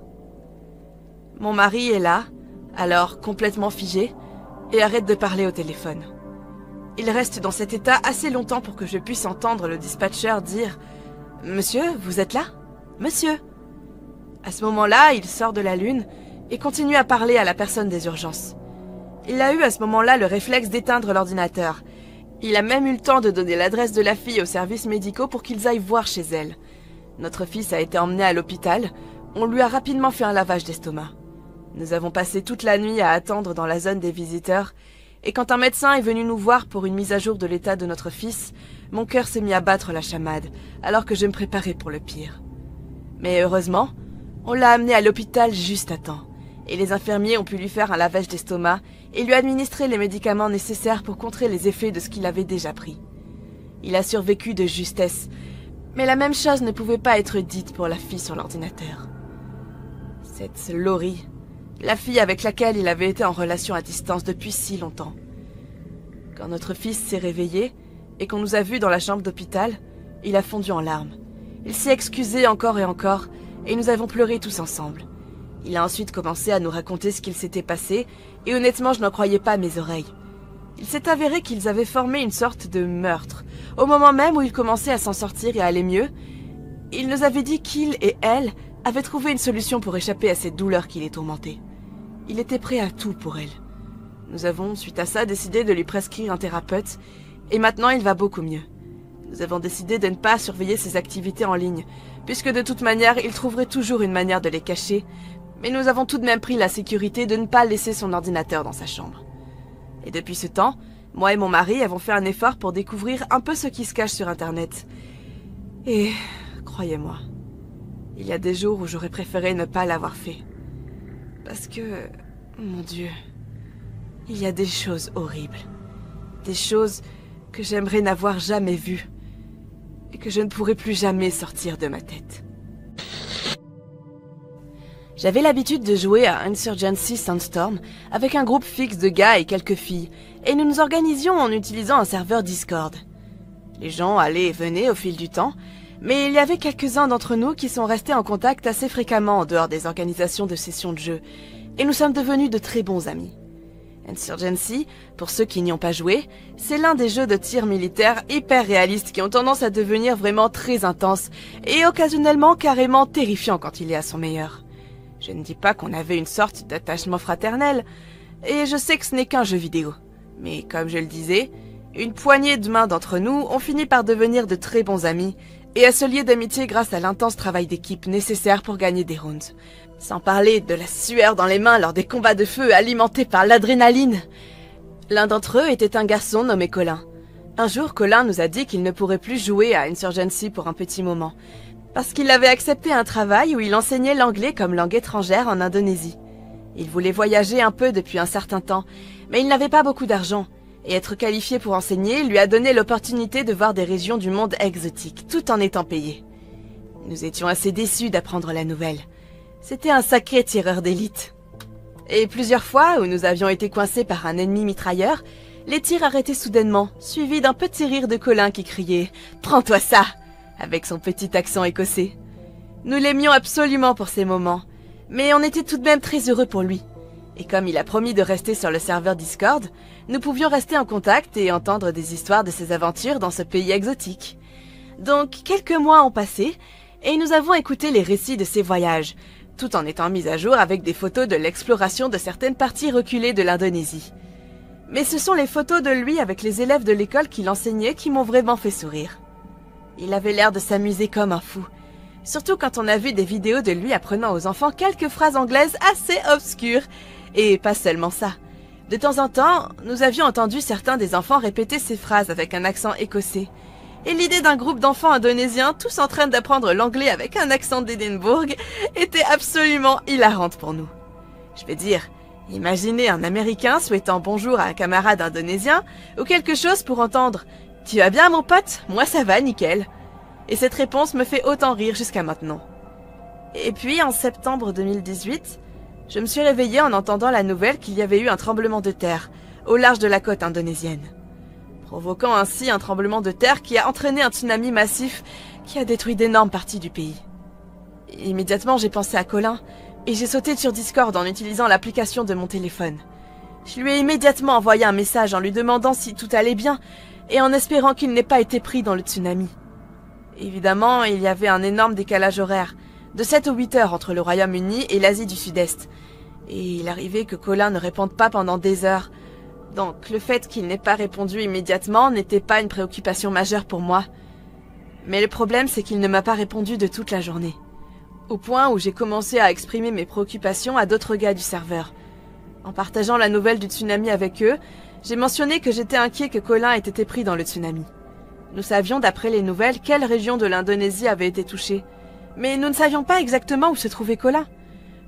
Mon mari est là, alors complètement figé, et arrête de parler au téléphone. Il reste dans cet état assez longtemps pour que je puisse entendre le dispatcher dire « Monsieur, vous êtes là? Monsieur ?» À ce moment-là, il sort de la lune et continue à parler à la personne des urgences. Il a eu à ce moment-là le réflexe d'éteindre l'ordinateur. Il a même eu le temps de donner l'adresse de la fille aux services médicaux pour qu'ils aillent voir chez elle. Notre fils a été emmené à l'hôpital. On lui a rapidement fait un lavage d'estomac. Nous avons passé toute la nuit à attendre dans la zone des visiteurs, et quand un médecin est venu nous voir pour une mise à jour de l'état de notre fils, mon cœur s'est mis à battre la chamade, alors que je me préparais pour le pire. Mais heureusement, on l'a amené à l'hôpital juste à temps, et les infirmiers ont pu lui faire un lavage d'estomac et lui administrer les médicaments nécessaires pour contrer les effets de ce qu'il avait déjà pris. Il a survécu de justesse, mais la même chose ne pouvait pas être dite pour la fille sur l'ordinateur. Cette Laurie, la fille avec laquelle il avait été en relation à distance depuis si longtemps. Quand notre fils s'est réveillé et qu'on nous a vus dans la chambre d'hôpital, il a fondu en larmes. Il s'est excusé encore et encore, et nous avons pleuré tous ensemble. Il a ensuite commencé à nous raconter ce qu'il s'était passé, et honnêtement je n'en croyais pas mes oreilles. Il s'est avéré qu'ils avaient formé une sorte de meurtre. Au moment même où il commençait à s'en sortir et à aller mieux, il nous avait dit qu'il et elle avaient trouvé une solution pour échapper à cette douleur qui les tourmentait. Il était prêt à tout pour elle. Nous avons, suite à ça, décidé de lui prescrire un thérapeute, et maintenant il va beaucoup mieux. Nous avons décidé de ne pas surveiller ses activités en ligne, puisque de toute manière, il trouverait toujours une manière de les cacher, mais nous avons tout de même pris la sécurité de ne pas laisser son ordinateur dans sa chambre. Et depuis ce temps, moi et mon mari avons fait un effort pour découvrir un peu ce qui se cache sur Internet. Et, croyez-moi, il y a des jours où j'aurais préféré ne pas l'avoir fait. Parce que, mon Dieu, il y a des choses horribles. Des choses que j'aimerais n'avoir jamais vues. Et que je ne pourrai plus jamais sortir de ma tête. J'avais l'habitude de jouer à Insurgency Sandstorm avec un groupe fixe de gars et quelques filles, et nous nous organisions en utilisant un serveur Discord. Les gens allaient et venaient au fil du temps, mais il y avait quelques-uns d'entre nous qui sont restés en contact assez fréquemment en dehors des organisations de sessions de jeu, et nous sommes devenus de très bons amis. Insurgency, pour ceux qui n'y ont pas joué, c'est l'un des jeux de tir militaire hyper réalistes qui ont tendance à devenir vraiment très intenses, et occasionnellement carrément terrifiants quand il est à son meilleur. Je ne dis pas qu'on avait une sorte d'attachement fraternel, et je sais que ce n'est qu'un jeu vidéo. Mais comme je le disais, une poignée de mains d'entre nous ont fini par devenir de très bons amis, et à se lier d'amitié grâce à l'intense travail d'équipe nécessaire pour gagner des rounds. Sans parler de la sueur dans les mains lors des combats de feu alimentés par l'adrénaline. L'un d'entre eux était un garçon nommé Colin. Un jour, Colin nous a dit qu'il ne pourrait plus jouer à Insurgency pour un petit moment, parce qu'il avait accepté un travail où il enseignait l'anglais comme langue étrangère en Indonésie. Il voulait voyager un peu depuis un certain temps, mais il n'avait pas beaucoup d'argent, et être qualifié pour enseigner lui a donné l'opportunité de voir des régions du monde exotiques, tout en étant payé. Nous étions assez déçus d'apprendre la nouvelle. C'était un sacré tireur d'élite. Et plusieurs fois où nous avions été coincés par un ennemi mitrailleur, les tirs arrêtaient soudainement, suivis d'un petit rire de Colin qui criait « Prends-toi ça !» avec son petit accent écossais. Nous l'aimions absolument pour ces moments, mais on était tout de même très heureux pour lui. Et comme il a promis de rester sur le serveur Discord, nous pouvions rester en contact et entendre des histoires de ses aventures dans ce pays exotique. Donc, quelques mois ont passé, et nous avons écouté les récits de ses voyages, tout en étant mis à jour avec des photos de l'exploration de certaines parties reculées de l'Indonésie. Mais ce sont les photos de lui avec les élèves de l'école qu'il enseignait qui m'ont vraiment fait sourire. Il avait l'air de s'amuser comme un fou, surtout quand on a vu des vidéos de lui apprenant aux enfants quelques phrases anglaises assez obscures, et pas seulement ça. De temps en temps, nous avions entendu certains des enfants répéter ces phrases avec un accent écossais, et l'idée d'un groupe d'enfants indonésiens tous en train d'apprendre l'anglais avec un accent d'Édimbourg était absolument hilarante pour nous. Je vais dire, imaginez un Américain souhaitant bonjour à un camarade indonésien ou quelque chose pour entendre « Tu vas bien mon pote? Moi ça va, nickel !» Et cette réponse me fait autant rire jusqu'à maintenant. Et puis en septembre 2018, je me suis réveillée en entendant la nouvelle qu'il y avait eu un tremblement de terre au large de la côte indonésienne, provoquant ainsi un tremblement de terre qui a entraîné un tsunami massif qui a détruit d'énormes parties du pays. Immédiatement, j'ai pensé à Colin et j'ai sauté sur Discord en utilisant l'application de mon téléphone. Je lui ai immédiatement envoyé un message en lui demandant si tout allait bien et en espérant qu'il n'ait pas été pris dans le tsunami. Évidemment, il y avait un énorme décalage horaire, de 7 ou 8 heures entre le Royaume-Uni et l'Asie du Sud-Est, et il arrivait que Colin ne réponde pas pendant des heures. Donc le fait qu'il n'ait pas répondu immédiatement n'était pas une préoccupation majeure pour moi. Mais le problème, c'est qu'il ne m'a pas répondu de toute la journée, au point où j'ai commencé à exprimer mes préoccupations à d'autres gars du serveur. En partageant la nouvelle du tsunami avec eux, j'ai mentionné que j'étais inquiet que Colin ait été pris dans le tsunami. Nous savions d'après les nouvelles quelle région de l'Indonésie avait été touchée, mais nous ne savions pas exactement où se trouvait Colin.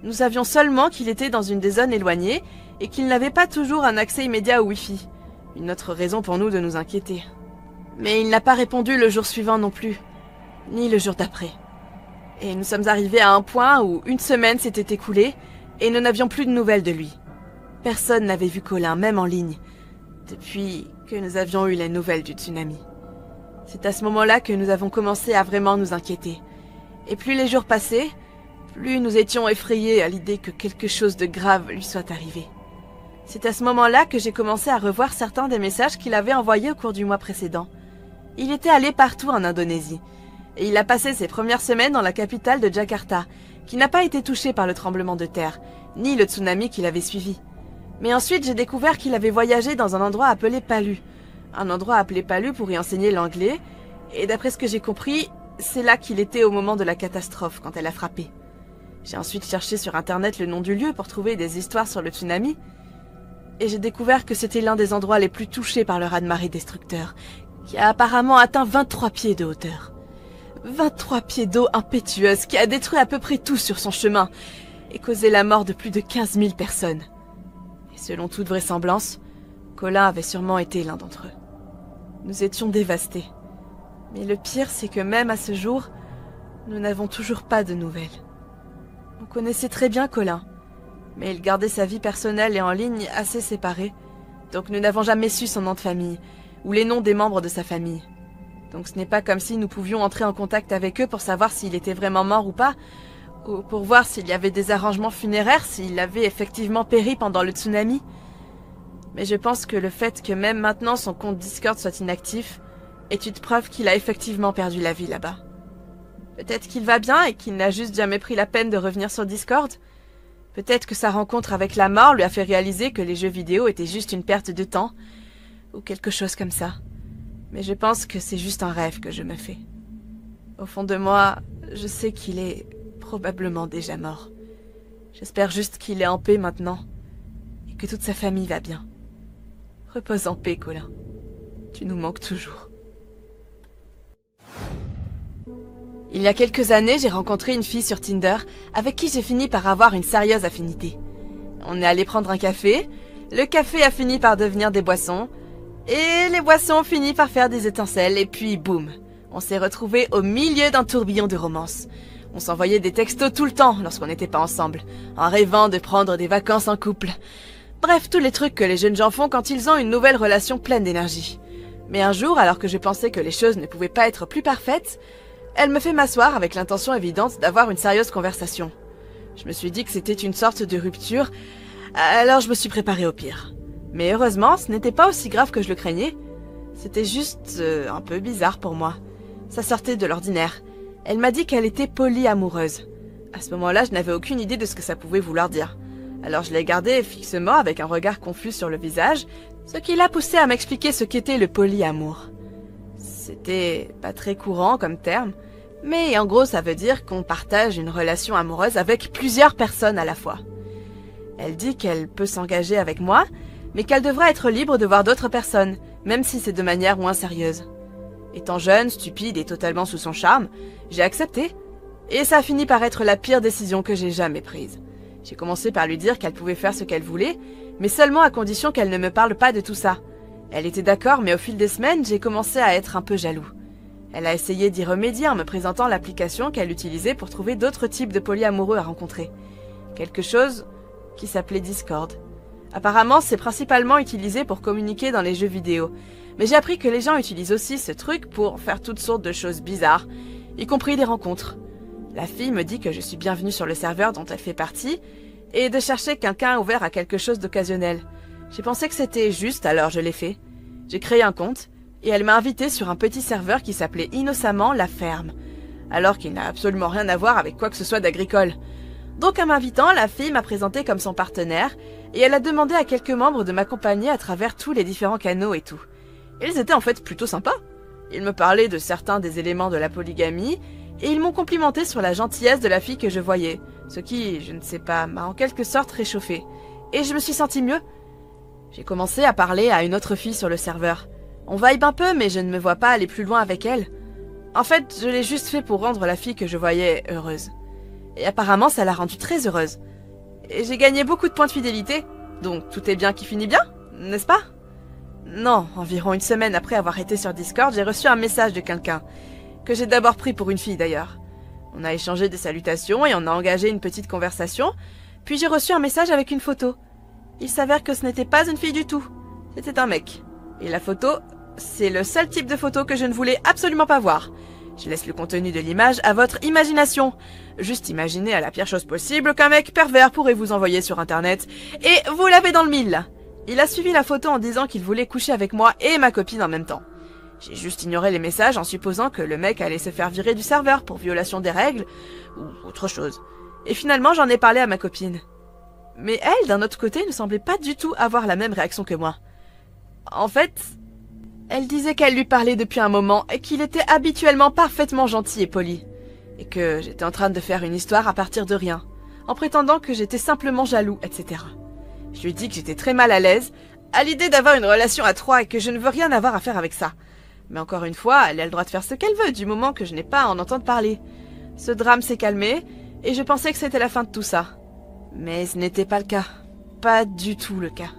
Nous savions seulement qu'il était dans une des zones éloignées et qu'il n'avait pas toujours un accès immédiat au Wi-Fi. Une autre raison pour nous de nous inquiéter. Mais il n'a pas répondu le jour suivant non plus, ni le jour d'après. Et nous sommes arrivés à un point où une semaine s'était écoulée et nous n'avions plus de nouvelles de lui. Personne n'avait vu Colin, même en ligne, depuis que nous avions eu les nouvelles du tsunami. C'est à ce moment-là que nous avons commencé à vraiment nous inquiéter. Et plus les jours passaient, plus nous étions effrayés à l'idée que quelque chose de grave lui soit arrivé. C'est à ce moment-là que j'ai commencé à revoir certains des messages qu'il avait envoyés au cours du mois précédent. Il était allé partout en Indonésie, et il a passé ses premières semaines dans la capitale de Jakarta, qui n'a pas été touchée par le tremblement de terre, ni le tsunami qui l'avait suivi. Mais ensuite, j'ai découvert qu'il avait voyagé dans un endroit appelé Palu. Un endroit appelé Palu pour y enseigner l'anglais, et d'après ce que j'ai compris, c'est là qu'il était au moment de la catastrophe, quand elle a frappé. J'ai ensuite cherché sur internet le nom du lieu pour trouver des histoires sur le tsunami, et j'ai découvert que c'était l'un des endroits les plus touchés par le raz-de-marée destructeur, qui a apparemment atteint 23 pieds de hauteur. 23 pieds d'eau impétueuse qui a détruit à peu près tout sur son chemin, et causé la mort de plus de 15 000 personnes. Et selon toute vraisemblance, Colin avait sûrement été l'un d'entre eux. Nous étions dévastés. Mais le pire, c'est que même à ce jour, nous n'avons toujours pas de nouvelles. On connaissait très bien Colin, mais il gardait sa vie personnelle et en ligne assez séparée, donc nous n'avons jamais su son nom de famille, ou les noms des membres de sa famille. Donc ce n'est pas comme si nous pouvions entrer en contact avec eux pour savoir s'il était vraiment mort ou pas, ou pour voir s'il y avait des arrangements funéraires, s'il avait effectivement péri pendant le tsunami. Mais je pense que le fait que même maintenant son compte Discord soit inactif est une preuve qu'il a effectivement perdu la vie là-bas. Peut-être qu'il va bien et qu'il n'a juste jamais pris la peine de revenir sur Discord. Peut-être que sa rencontre avec la mort lui a fait réaliser que les jeux vidéo étaient juste une perte de temps, ou quelque chose comme ça. Mais je pense que c'est juste un rêve que je me fais. Au fond de moi, je sais qu'il est probablement déjà mort. J'espère juste qu'il est en paix maintenant, et que toute sa famille va bien. Repose en paix, Colin. Tu nous manques toujours. Il y a quelques années, j'ai rencontré une fille sur Tinder avec qui j'ai fini par avoir une sérieuse affinité. On est allé prendre un café, le café a fini par devenir des boissons, et les boissons ont fini par faire des étincelles, et puis boum, on s'est retrouvés au milieu d'un tourbillon de romance. On s'envoyait des textos tout le temps lorsqu'on n'était pas ensemble, en rêvant de prendre des vacances en couple. Bref, tous les trucs que les jeunes gens font quand ils ont une nouvelle relation pleine d'énergie. Mais un jour, alors que je pensais que les choses ne pouvaient pas être plus parfaites, elle me fait m'asseoir avec l'intention évidente d'avoir une sérieuse conversation. Je me suis dit que c'était une sorte de rupture, alors je me suis préparée au pire. Mais heureusement, ce n'était pas aussi grave que je le craignais. C'était juste un peu bizarre pour moi. Ça sortait de l'ordinaire. Elle m'a dit qu'elle était polyamoureuse. À ce moment-là, je n'avais aucune idée de ce que ça pouvait vouloir dire. Alors je l'ai gardée fixement avec un regard confus sur le visage, ce qui l'a poussée à m'expliquer ce qu'était le polyamour. C'était pas très courant comme terme, mais en gros ça veut dire qu'on partage une relation amoureuse avec plusieurs personnes à la fois. Elle dit qu'elle peut s'engager avec moi, mais qu'elle devra être libre de voir d'autres personnes, même si c'est de manière moins sérieuse. Étant jeune, stupide et totalement sous son charme, j'ai accepté. Et ça a fini par être la pire décision que j'ai jamais prise. J'ai commencé par lui dire qu'elle pouvait faire ce qu'elle voulait, mais seulement à condition qu'elle ne me parle pas de tout ça. Elle était d'accord, mais au fil des semaines, j'ai commencé à être un peu jaloux. Elle a essayé d'y remédier en me présentant l'application qu'elle utilisait pour trouver d'autres types de polyamoureux à rencontrer. Quelque chose qui s'appelait Discord. Apparemment, c'est principalement utilisé pour communiquer dans les jeux vidéo. Mais j'ai appris que les gens utilisent aussi ce truc pour faire toutes sortes de choses bizarres, y compris des rencontres. La fille me dit que je suis bienvenue sur le serveur dont elle fait partie, et de chercher quelqu'un ouvert à quelque chose d'occasionnel. J'ai pensé que c'était juste, alors je l'ai fait. J'ai créé un compte, et elle m'a invité sur un petit serveur qui s'appelait innocemment La Ferme, alors qu'il n'a absolument rien à voir avec quoi que ce soit d'agricole. Donc en m'invitant, la fille m'a présenté comme son partenaire, et elle a demandé à quelques membres de m'accompagner à travers tous les différents canaux et tout. Ils étaient en fait plutôt sympas. Ils me parlaient de certains des éléments de la polygamie, et ils m'ont complimenté sur la gentillesse de la fille que je voyais, ce qui, je ne sais pas, m'a en quelque sorte réchauffée. Et je me suis sentie mieux. J'ai commencé à parler à une autre fille sur le serveur. On vibe un peu, mais je ne me vois pas aller plus loin avec elle. En fait, je l'ai juste fait pour rendre la fille que je voyais heureuse. Et apparemment, ça l'a rendue très heureuse. Et j'ai gagné beaucoup de points de fidélité, donc tout est bien qui finit bien, n'est-ce pas? Non, environ une semaine après avoir été sur Discord, j'ai reçu un message de quelqu'un, que j'ai d'abord pris pour une fille d'ailleurs. On a échangé des salutations et on a engagé une petite conversation, puis j'ai reçu un message avec une photo. Il s'avère que ce n'était pas une fille du tout, c'était un mec. Et la photo, c'est le seul type de photo que je ne voulais absolument pas voir. Je laisse le contenu de l'image à votre imagination. Juste imaginez à la pire chose possible qu'un mec pervers pourrait vous envoyer sur internet, et vous l'avez dans le mille. Il a suivi la photo en disant qu'il voulait coucher avec moi et ma copine en même temps. J'ai juste ignoré les messages en supposant que le mec allait se faire virer du serveur pour violation des règles, ou autre chose. Et finalement, j'en ai parlé à ma copine. Mais elle, d'un autre côté, ne semblait pas du tout avoir la même réaction que moi. En fait, elle disait qu'elle lui parlait depuis un moment et qu'il était habituellement parfaitement gentil et poli. Et que j'étais en train de faire une histoire à partir de rien, en prétendant que j'étais simplement jaloux, etc. Je lui ai dit que j'étais très mal à l'aise à l'idée d'avoir une relation à trois et que je ne veux rien avoir à faire avec ça. Mais encore une fois, elle a le droit de faire ce qu'elle veut du moment que je n'ai pas à en entendre parler. Ce drame s'est calmé et je pensais que c'était la fin de tout ça. Mais ce n'était pas le cas. Pas du tout le cas.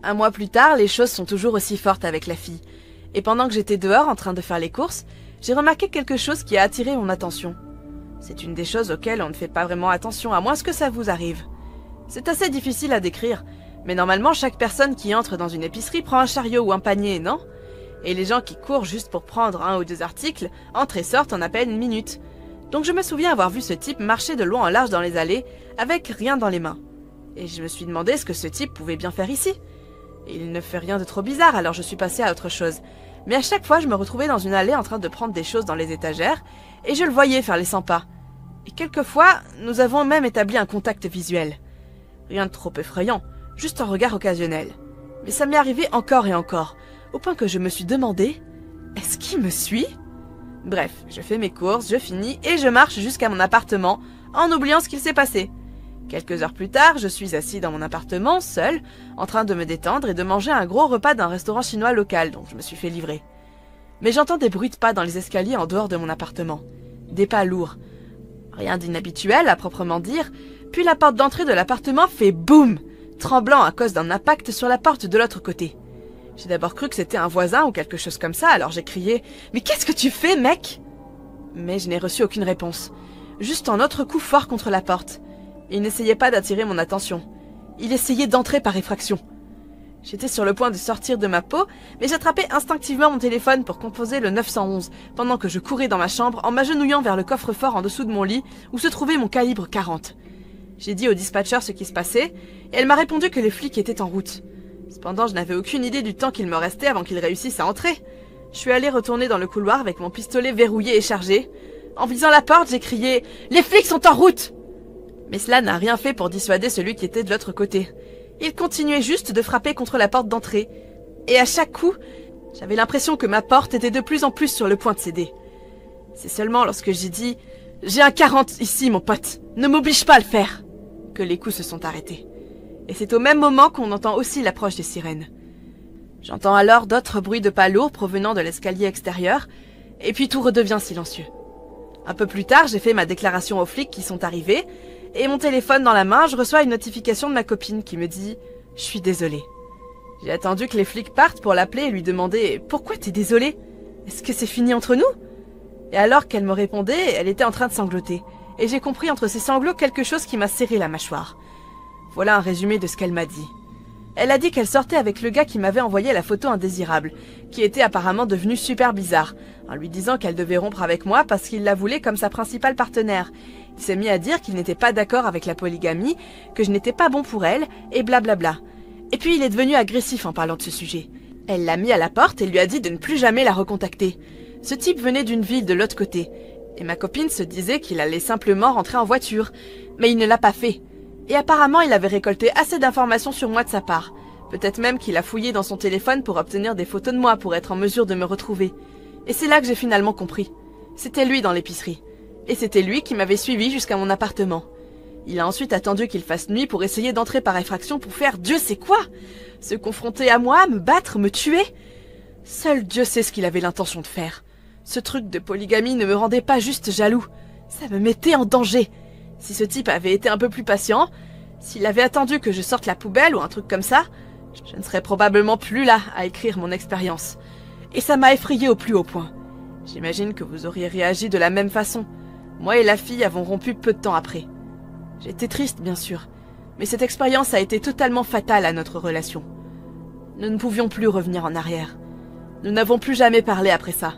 Un mois plus tard, les choses sont toujours aussi fortes avec la fille. Et pendant que j'étais dehors en train de faire les courses, j'ai remarqué quelque chose qui a attiré mon attention. C'est une des choses auxquelles on ne fait pas vraiment attention, à moins que ça vous arrive. C'est assez difficile à décrire, mais normalement chaque personne qui entre dans une épicerie prend un chariot ou un panier, non? Et les gens qui courent juste pour prendre un ou deux articles entrent et sortent en à peine une minute. Donc je me souviens avoir vu ce type marcher de long en large dans les allées, avec rien dans les mains. Et je me suis demandé ce que ce type pouvait bien faire ici. Il ne fait rien de trop bizarre, alors je suis passée à autre chose. Mais à chaque fois, je me retrouvais dans une allée en train de prendre des choses dans les étagères, et je le voyais faire les 100 pas. Et quelquefois, nous avons même établi un contact visuel. Rien de trop effrayant, juste un regard occasionnel. Mais ça m'est arrivé encore et encore, au point que je me suis demandé, est-ce qu'il me suit? Bref, je fais mes courses, je finis, et je marche jusqu'à mon appartement, en oubliant ce qu'il s'est passé. Quelques heures plus tard, je suis assis dans mon appartement, seul, en train de me détendre et de manger un gros repas d'un restaurant chinois local dont je me suis fait livrer. Mais j'entends des bruits de pas dans les escaliers en dehors de mon appartement. Des pas lourds. Rien d'inhabituel à proprement dire, puis la porte d'entrée de l'appartement fait boum, tremblant à cause d'un impact sur la porte de l'autre côté. J'ai d'abord cru que c'était un voisin ou quelque chose comme ça, alors j'ai crié « Mais qu'est-ce que tu fais, mec ?» Mais je n'ai reçu aucune réponse. Juste un autre coup fort contre la porte. Il n'essayait pas d'attirer mon attention. Il essayait d'entrer par effraction. J'étais sur le point de sortir de ma peau, mais j'attrapais instinctivement mon téléphone pour composer le 911, pendant que je courais dans ma chambre en m'agenouillant vers le coffre-fort en dessous de mon lit, où se trouvait mon calibre 40. J'ai dit au dispatcher ce qui se passait, et elle m'a répondu que les flics étaient en route. Cependant, je n'avais aucune idée du temps qu'il me restait avant qu'ils réussissent à entrer. Je suis allée retourner dans le couloir avec mon pistolet verrouillé et chargé. En visant la porte, j'ai crié « Les flics sont en route !» Mais cela n'a rien fait pour dissuader celui qui était de l'autre côté. Il continuait juste de frapper contre la porte d'entrée. Et à chaque coup, j'avais l'impression que ma porte était de plus en plus sur le point de céder. C'est seulement lorsque j'ai dit « J'ai un 40 ici, mon pote, ne m'oblige pas à le faire !» que les coups se sont arrêtés. Et c'est au même moment qu'on entend aussi l'approche des sirènes. J'entends alors d'autres bruits de pas lourds provenant de l'escalier extérieur, Et puis tout redevient silencieux. Un peu plus tard, j'ai fait ma déclaration aux flics qui sont arrivés, et mon téléphone dans la main, je reçois une notification de ma copine qui me dit « Je suis désolée ». J'ai attendu que les flics partent pour l'appeler et lui demander « Pourquoi t'es désolée? Est-ce que c'est fini entre nous ?» Et alors qu'elle me répondait, elle était en train de sangloter, et j'ai compris entre ses sanglots quelque chose qui m'a serré la mâchoire. Voilà un résumé de ce qu'elle m'a dit. Elle a dit qu'elle sortait avec le gars qui m'avait envoyé la photo indésirable, qui était apparemment devenu super bizarre, en lui disant qu'elle devait rompre avec moi parce qu'il la voulait comme sa principale partenaire. Il s'est mis à dire qu'il n'était pas d'accord avec la polygamie, que je n'étais pas bon pour elle, et blablabla. Et puis il est devenu agressif en parlant de ce sujet. Elle l'a mis à la porte et lui a dit de ne plus jamais la recontacter. Ce type venait d'une ville de l'autre côté, et ma copine se disait qu'il allait simplement rentrer en voiture, mais il ne l'a pas fait. Et apparemment, il avait récolté assez d'informations sur moi de sa part. Peut-être même qu'il a fouillé dans son téléphone pour obtenir des photos de moi pour être en mesure de me retrouver. Et c'est là que j'ai finalement compris. C'était lui dans l'épicerie. Et c'était lui qui m'avait suivi jusqu'à mon appartement. Il a ensuite attendu qu'il fasse nuit pour essayer d'entrer par effraction pour faire Dieu sait quoi. Se confronter à moi, me battre, me tuer. Seul Dieu sait ce qu'il avait l'intention de faire. Ce truc de polygamie ne me rendait pas juste jaloux. Ça me mettait en danger. Si ce type avait été un peu plus patient, s'il avait attendu que je sorte la poubelle ou un truc comme ça, je ne serais probablement plus là à écrire mon expérience. Et ça m'a effrayée au plus haut point. J'imagine que vous auriez réagi de la même façon. Moi et la fille avons rompu peu de temps après. J'étais triste, bien sûr, mais cette expérience a été totalement fatale à notre relation. Nous ne pouvions plus revenir en arrière. Nous n'avons plus jamais parlé après ça.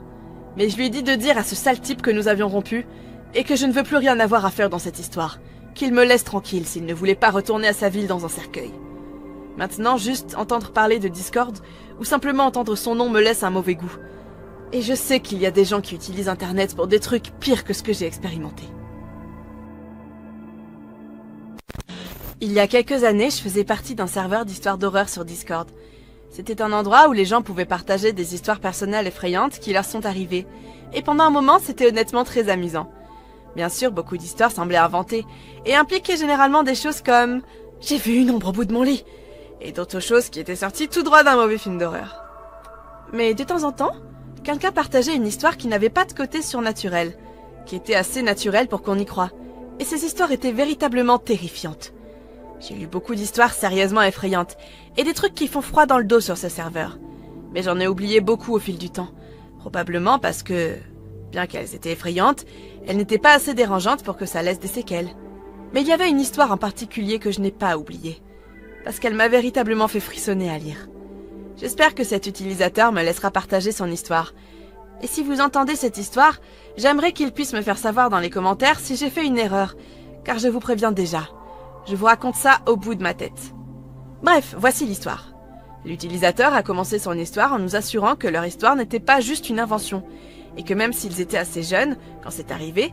Mais je lui ai dit de dire à ce sale type que nous avions rompu et que je ne veux plus rien avoir à faire dans cette histoire, qu'il me laisse tranquille s'il ne voulait pas retourner à sa ville dans un cercueil. Maintenant, juste entendre parler de Discord, ou simplement entendre son nom me laisse un mauvais goût. Et je sais qu'il y a des gens qui utilisent Internet pour des trucs pires que ce que j'ai expérimenté. Il y a quelques années, je faisais partie d'un serveur d'histoires d'horreur sur Discord. C'était un endroit où les gens pouvaient partager des histoires personnelles effrayantes qui leur sont arrivées. Et pendant un moment, c'était honnêtement très amusant. Bien sûr, beaucoup d'histoires semblaient inventées, et impliquaient généralement des choses comme « J'ai vu une ombre au bout de mon lit !» et d'autres choses qui étaient sorties tout droit d'un mauvais film d'horreur. Mais de temps en temps, quelqu'un partageait une histoire qui n'avait pas de côté surnaturel, qui était assez naturelle pour qu'on y croie, et ces histoires étaient véritablement terrifiantes. J'ai lu beaucoup d'histoires sérieusement effrayantes, et des trucs qui font froid dans le dos sur ce serveur. Mais j'en ai oublié beaucoup au fil du temps, probablement parce que, bien qu'elles étaient effrayantes, elles n'étaient pas assez dérangeantes pour que ça laisse des séquelles. Mais il y avait une histoire en particulier que je n'ai pas oubliée, parce qu'elle m'a véritablement fait frissonner à lire. J'espère que cet utilisateur me laissera partager son histoire. Et si vous entendez cette histoire, j'aimerais qu'il puisse me faire savoir dans les commentaires si j'ai fait une erreur, car je vous préviens déjà. Je vous raconte ça au bout de ma tête. Bref, voici l'histoire. L'utilisateur a commencé son histoire en nous assurant que leur histoire n'était pas juste une invention, et que même s'ils étaient assez jeunes, quand c'est arrivé,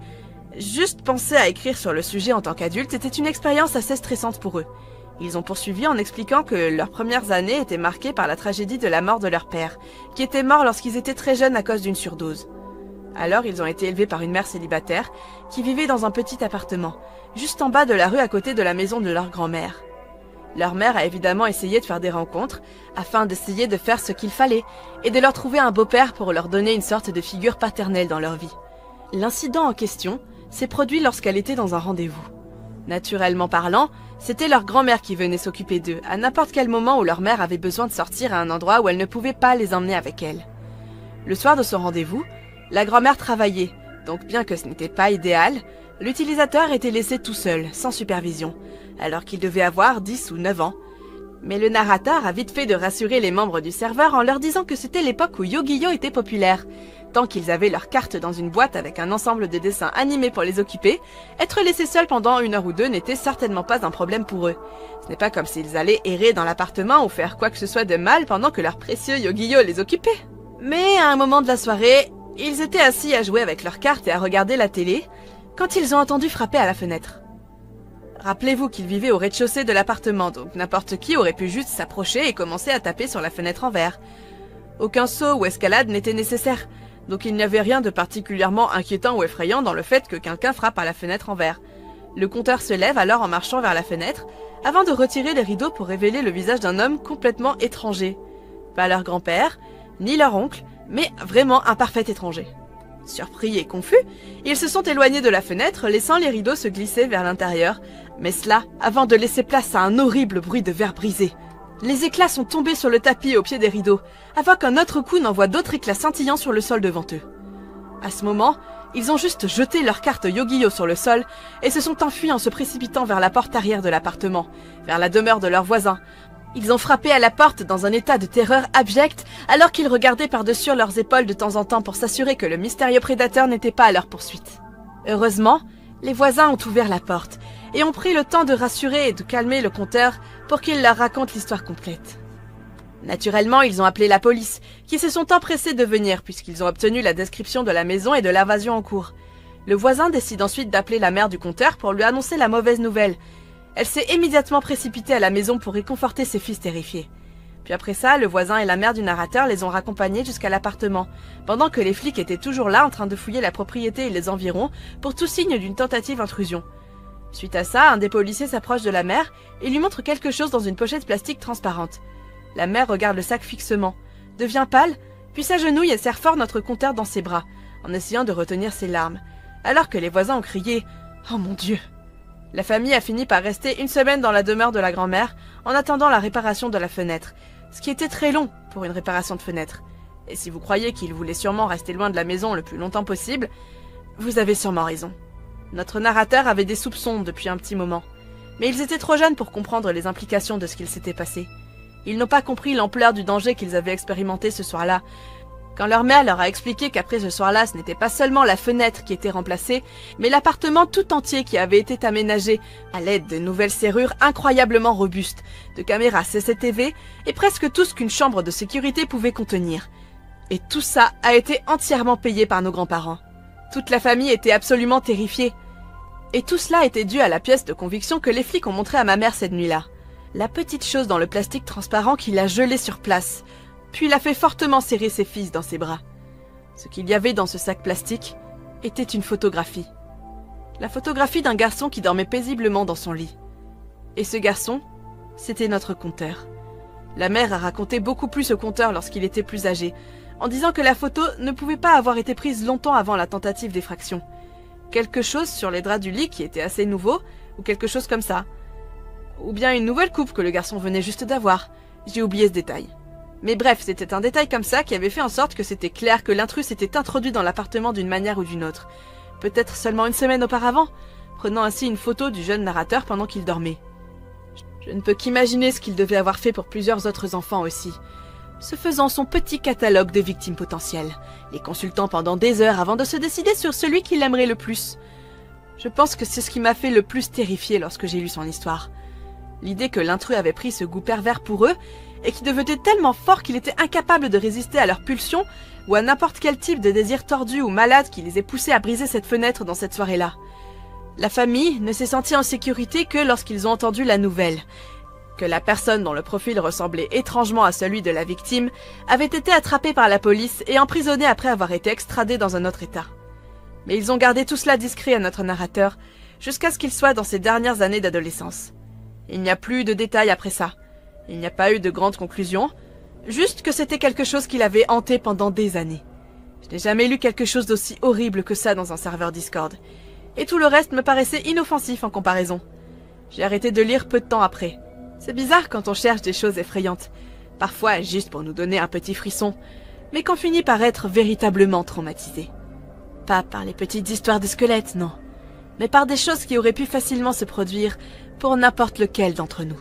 juste penser à écrire sur le sujet en tant qu'adulte était une expérience assez stressante pour eux. Ils ont poursuivi en expliquant que leurs premières années étaient marquées par la tragédie de la mort de leur père, qui était mort lorsqu'ils étaient très jeunes à cause d'une surdose. Alors ils ont été élevés par une mère célibataire qui vivait dans un petit appartement, juste en bas de la rue à côté de la maison de leur grand-mère. Leur mère a évidemment essayé de faire des rencontres, afin d'essayer de faire ce qu'il fallait, et de leur trouver un beau-père pour leur donner une sorte de figure paternelle dans leur vie. L'incident en question s'est produit lorsqu'elle était dans un rendez-vous. Naturellement parlant, c'était leur grand-mère qui venait s'occuper d'eux, à n'importe quel moment où leur mère avait besoin de sortir à un endroit où elle ne pouvait pas les emmener avec elle. Le soir de son rendez-vous, la grand-mère travaillait, donc bien que ce n'était pas idéal, l'utilisateur était laissé tout seul, sans supervision, alors qu'il devait avoir 10 ou 9 ans. Mais le narrateur a vite fait de rassurer les membres du serveur en leur disant que c'était l'époque où Yu-Gi-Oh était populaire. Tant qu'ils avaient leurs cartes dans une boîte avec un ensemble de dessins animés pour les occuper, être laissés seuls pendant 1 heure ou 2 n'était certainement pas un problème pour eux. Ce n'est pas comme s'ils allaient errer dans l'appartement ou faire quoi que ce soit de mal pendant que leur précieux Yu-Gi-Oh les occupait. Mais à un moment de la soirée, ils étaient assis à jouer avec leurs cartes et à regarder la télé, quand ils ont entendu frapper à la fenêtre. Rappelez-vous qu'ils vivaient au rez-de-chaussée de l'appartement, donc n'importe qui aurait pu juste s'approcher et commencer à taper sur la fenêtre en verre. Aucun saut ou escalade n'était nécessaire, donc il n'y avait rien de particulièrement inquiétant ou effrayant dans le fait que quelqu'un frappe à la fenêtre en verre. Le compteur se lève alors en marchant vers la fenêtre, avant de retirer les rideaux pour révéler le visage d'un homme complètement étranger. Pas leur grand-père, ni leur oncle, mais vraiment un parfait étranger. Surpris et confus, ils se sont éloignés de la fenêtre, laissant les rideaux se glisser vers l'intérieur, mais cela avant de laisser place à un horrible bruit de verre brisé. Les éclats sont tombés sur le tapis au pied des rideaux, avant qu'un autre coup n'envoie d'autres éclats scintillants sur le sol devant eux. À ce moment, ils ont juste jeté leurs cartes Yu-Gi-Oh sur le sol et se sont enfuis en se précipitant vers la porte arrière de l'appartement, vers la demeure de leurs voisins. Ils ont frappé à la porte dans un état de terreur abjecte alors qu'ils regardaient par-dessus leurs épaules de temps en temps pour s'assurer que le mystérieux prédateur n'était pas à leur poursuite. Heureusement, les voisins ont ouvert la porte et ont pris le temps de rassurer et de calmer le conteur pour qu'il leur raconte l'histoire complète. Naturellement, ils ont appelé la police, qui se sont empressés de venir puisqu'ils ont obtenu la description de la maison et de l'invasion en cours. Le voisin décide ensuite d'appeler la mère du conteur pour lui annoncer la mauvaise nouvelle. Elle s'est immédiatement précipitée à la maison pour réconforter ses fils terrifiés. Puis après ça, le voisin et la mère du narrateur les ont raccompagnés jusqu'à l'appartement, pendant que les flics étaient toujours là en train de fouiller la propriété et les environs pour tout signe d'une tentative d'intrusion. Suite à ça, un des policiers s'approche de la mère et lui montre quelque chose dans une pochette plastique transparente. La mère regarde le sac fixement, devient pâle, puis s'agenouille et serre fort notre conteur dans ses bras, en essayant de retenir ses larmes, alors que les voisins ont crié « Oh mon Dieu !» La famille a fini par rester une semaine dans la demeure de la grand-mère en attendant la réparation de la fenêtre, ce qui était très long pour une réparation de fenêtre. Et si vous croyez qu'il voulait sûrement rester loin de la maison le plus longtemps possible, vous avez sûrement raison. Notre narrateur avait des soupçons depuis un petit moment, mais ils étaient trop jeunes pour comprendre les implications de ce qu'il s'était passé. Ils n'ont pas compris l'ampleur du danger qu'ils avaient expérimenté ce soir-là. Quand leur mère leur a expliqué qu'après ce soir-là, ce n'était pas seulement la fenêtre qui était remplacée, mais l'appartement tout entier qui avait été aménagé à l'aide de nouvelles serrures incroyablement robustes, de caméras CCTV et presque tout ce qu'une chambre de sécurité pouvait contenir. Et tout ça a été entièrement payé par nos grands-parents. Toute la famille était absolument terrifiée. Et tout cela était dû à la pièce de conviction que les flics ont montrée à ma mère cette nuit-là. La petite chose dans le plastique transparent qui l'a gelée sur place, puis l'a fait fortement serrer ses fils dans ses bras. Ce qu'il y avait dans ce sac plastique était une photographie. La photographie d'un garçon qui dormait paisiblement dans son lit. Et ce garçon, c'était notre conteur. La mère a raconté beaucoup plus au conteur lorsqu'il était plus âgé, en disant que la photo ne pouvait pas avoir été prise longtemps avant la tentative d'effraction. Quelque chose sur les draps du lit qui était assez nouveau, ou quelque chose comme ça. Ou bien une nouvelle coupe que le garçon venait juste d'avoir. J'ai oublié ce détail. Mais bref, c'était un détail comme ça qui avait fait en sorte que c'était clair que l'intrus s'était introduit dans l'appartement d'une manière ou d'une autre. Peut-être seulement une semaine auparavant, prenant ainsi une photo du jeune narrateur pendant qu'il dormait. Je ne peux qu'imaginer ce qu'il devait avoir fait pour plusieurs autres enfants aussi. Se faisant son petit catalogue de victimes potentielles, les consultant pendant des heures avant de se décider sur celui qu'il aimerait le plus. Je pense que c'est ce qui m'a fait le plus terrifier lorsque j'ai lu son histoire. L'idée que l'intrus avait pris ce goût pervers pour eux et qui devenait tellement fort qu'il était incapable de résister à leurs pulsions ou à n'importe quel type de désir tordu ou malade qui les ait poussés à briser cette fenêtre dans cette soirée-là. La famille ne s'est sentie en sécurité que lorsqu'ils ont entendu la nouvelle, que la personne dont le profil ressemblait étrangement à celui de la victime avait été attrapée par la police et emprisonnée après avoir été extradée dans un autre état. Mais ils ont gardé tout cela discret à notre narrateur jusqu'à ce qu'il soit dans ses dernières années d'adolescence. Il n'y a plus de détails après ça. Il n'y a pas eu de grandes conclusions, juste que c'était quelque chose qui l'avait hanté pendant des années. Je n'ai jamais lu quelque chose d'aussi horrible que ça dans un serveur Discord. Et tout le reste me paraissait inoffensif en comparaison. J'ai arrêté de lire peu de temps après. C'est bizarre quand on cherche des choses effrayantes, parfois juste pour nous donner un petit frisson, mais qu'on finit par être véritablement traumatisé. Pas par les petites histoires de squelettes, non, mais par des choses qui auraient pu facilement se produire pour n'importe lequel d'entre nous.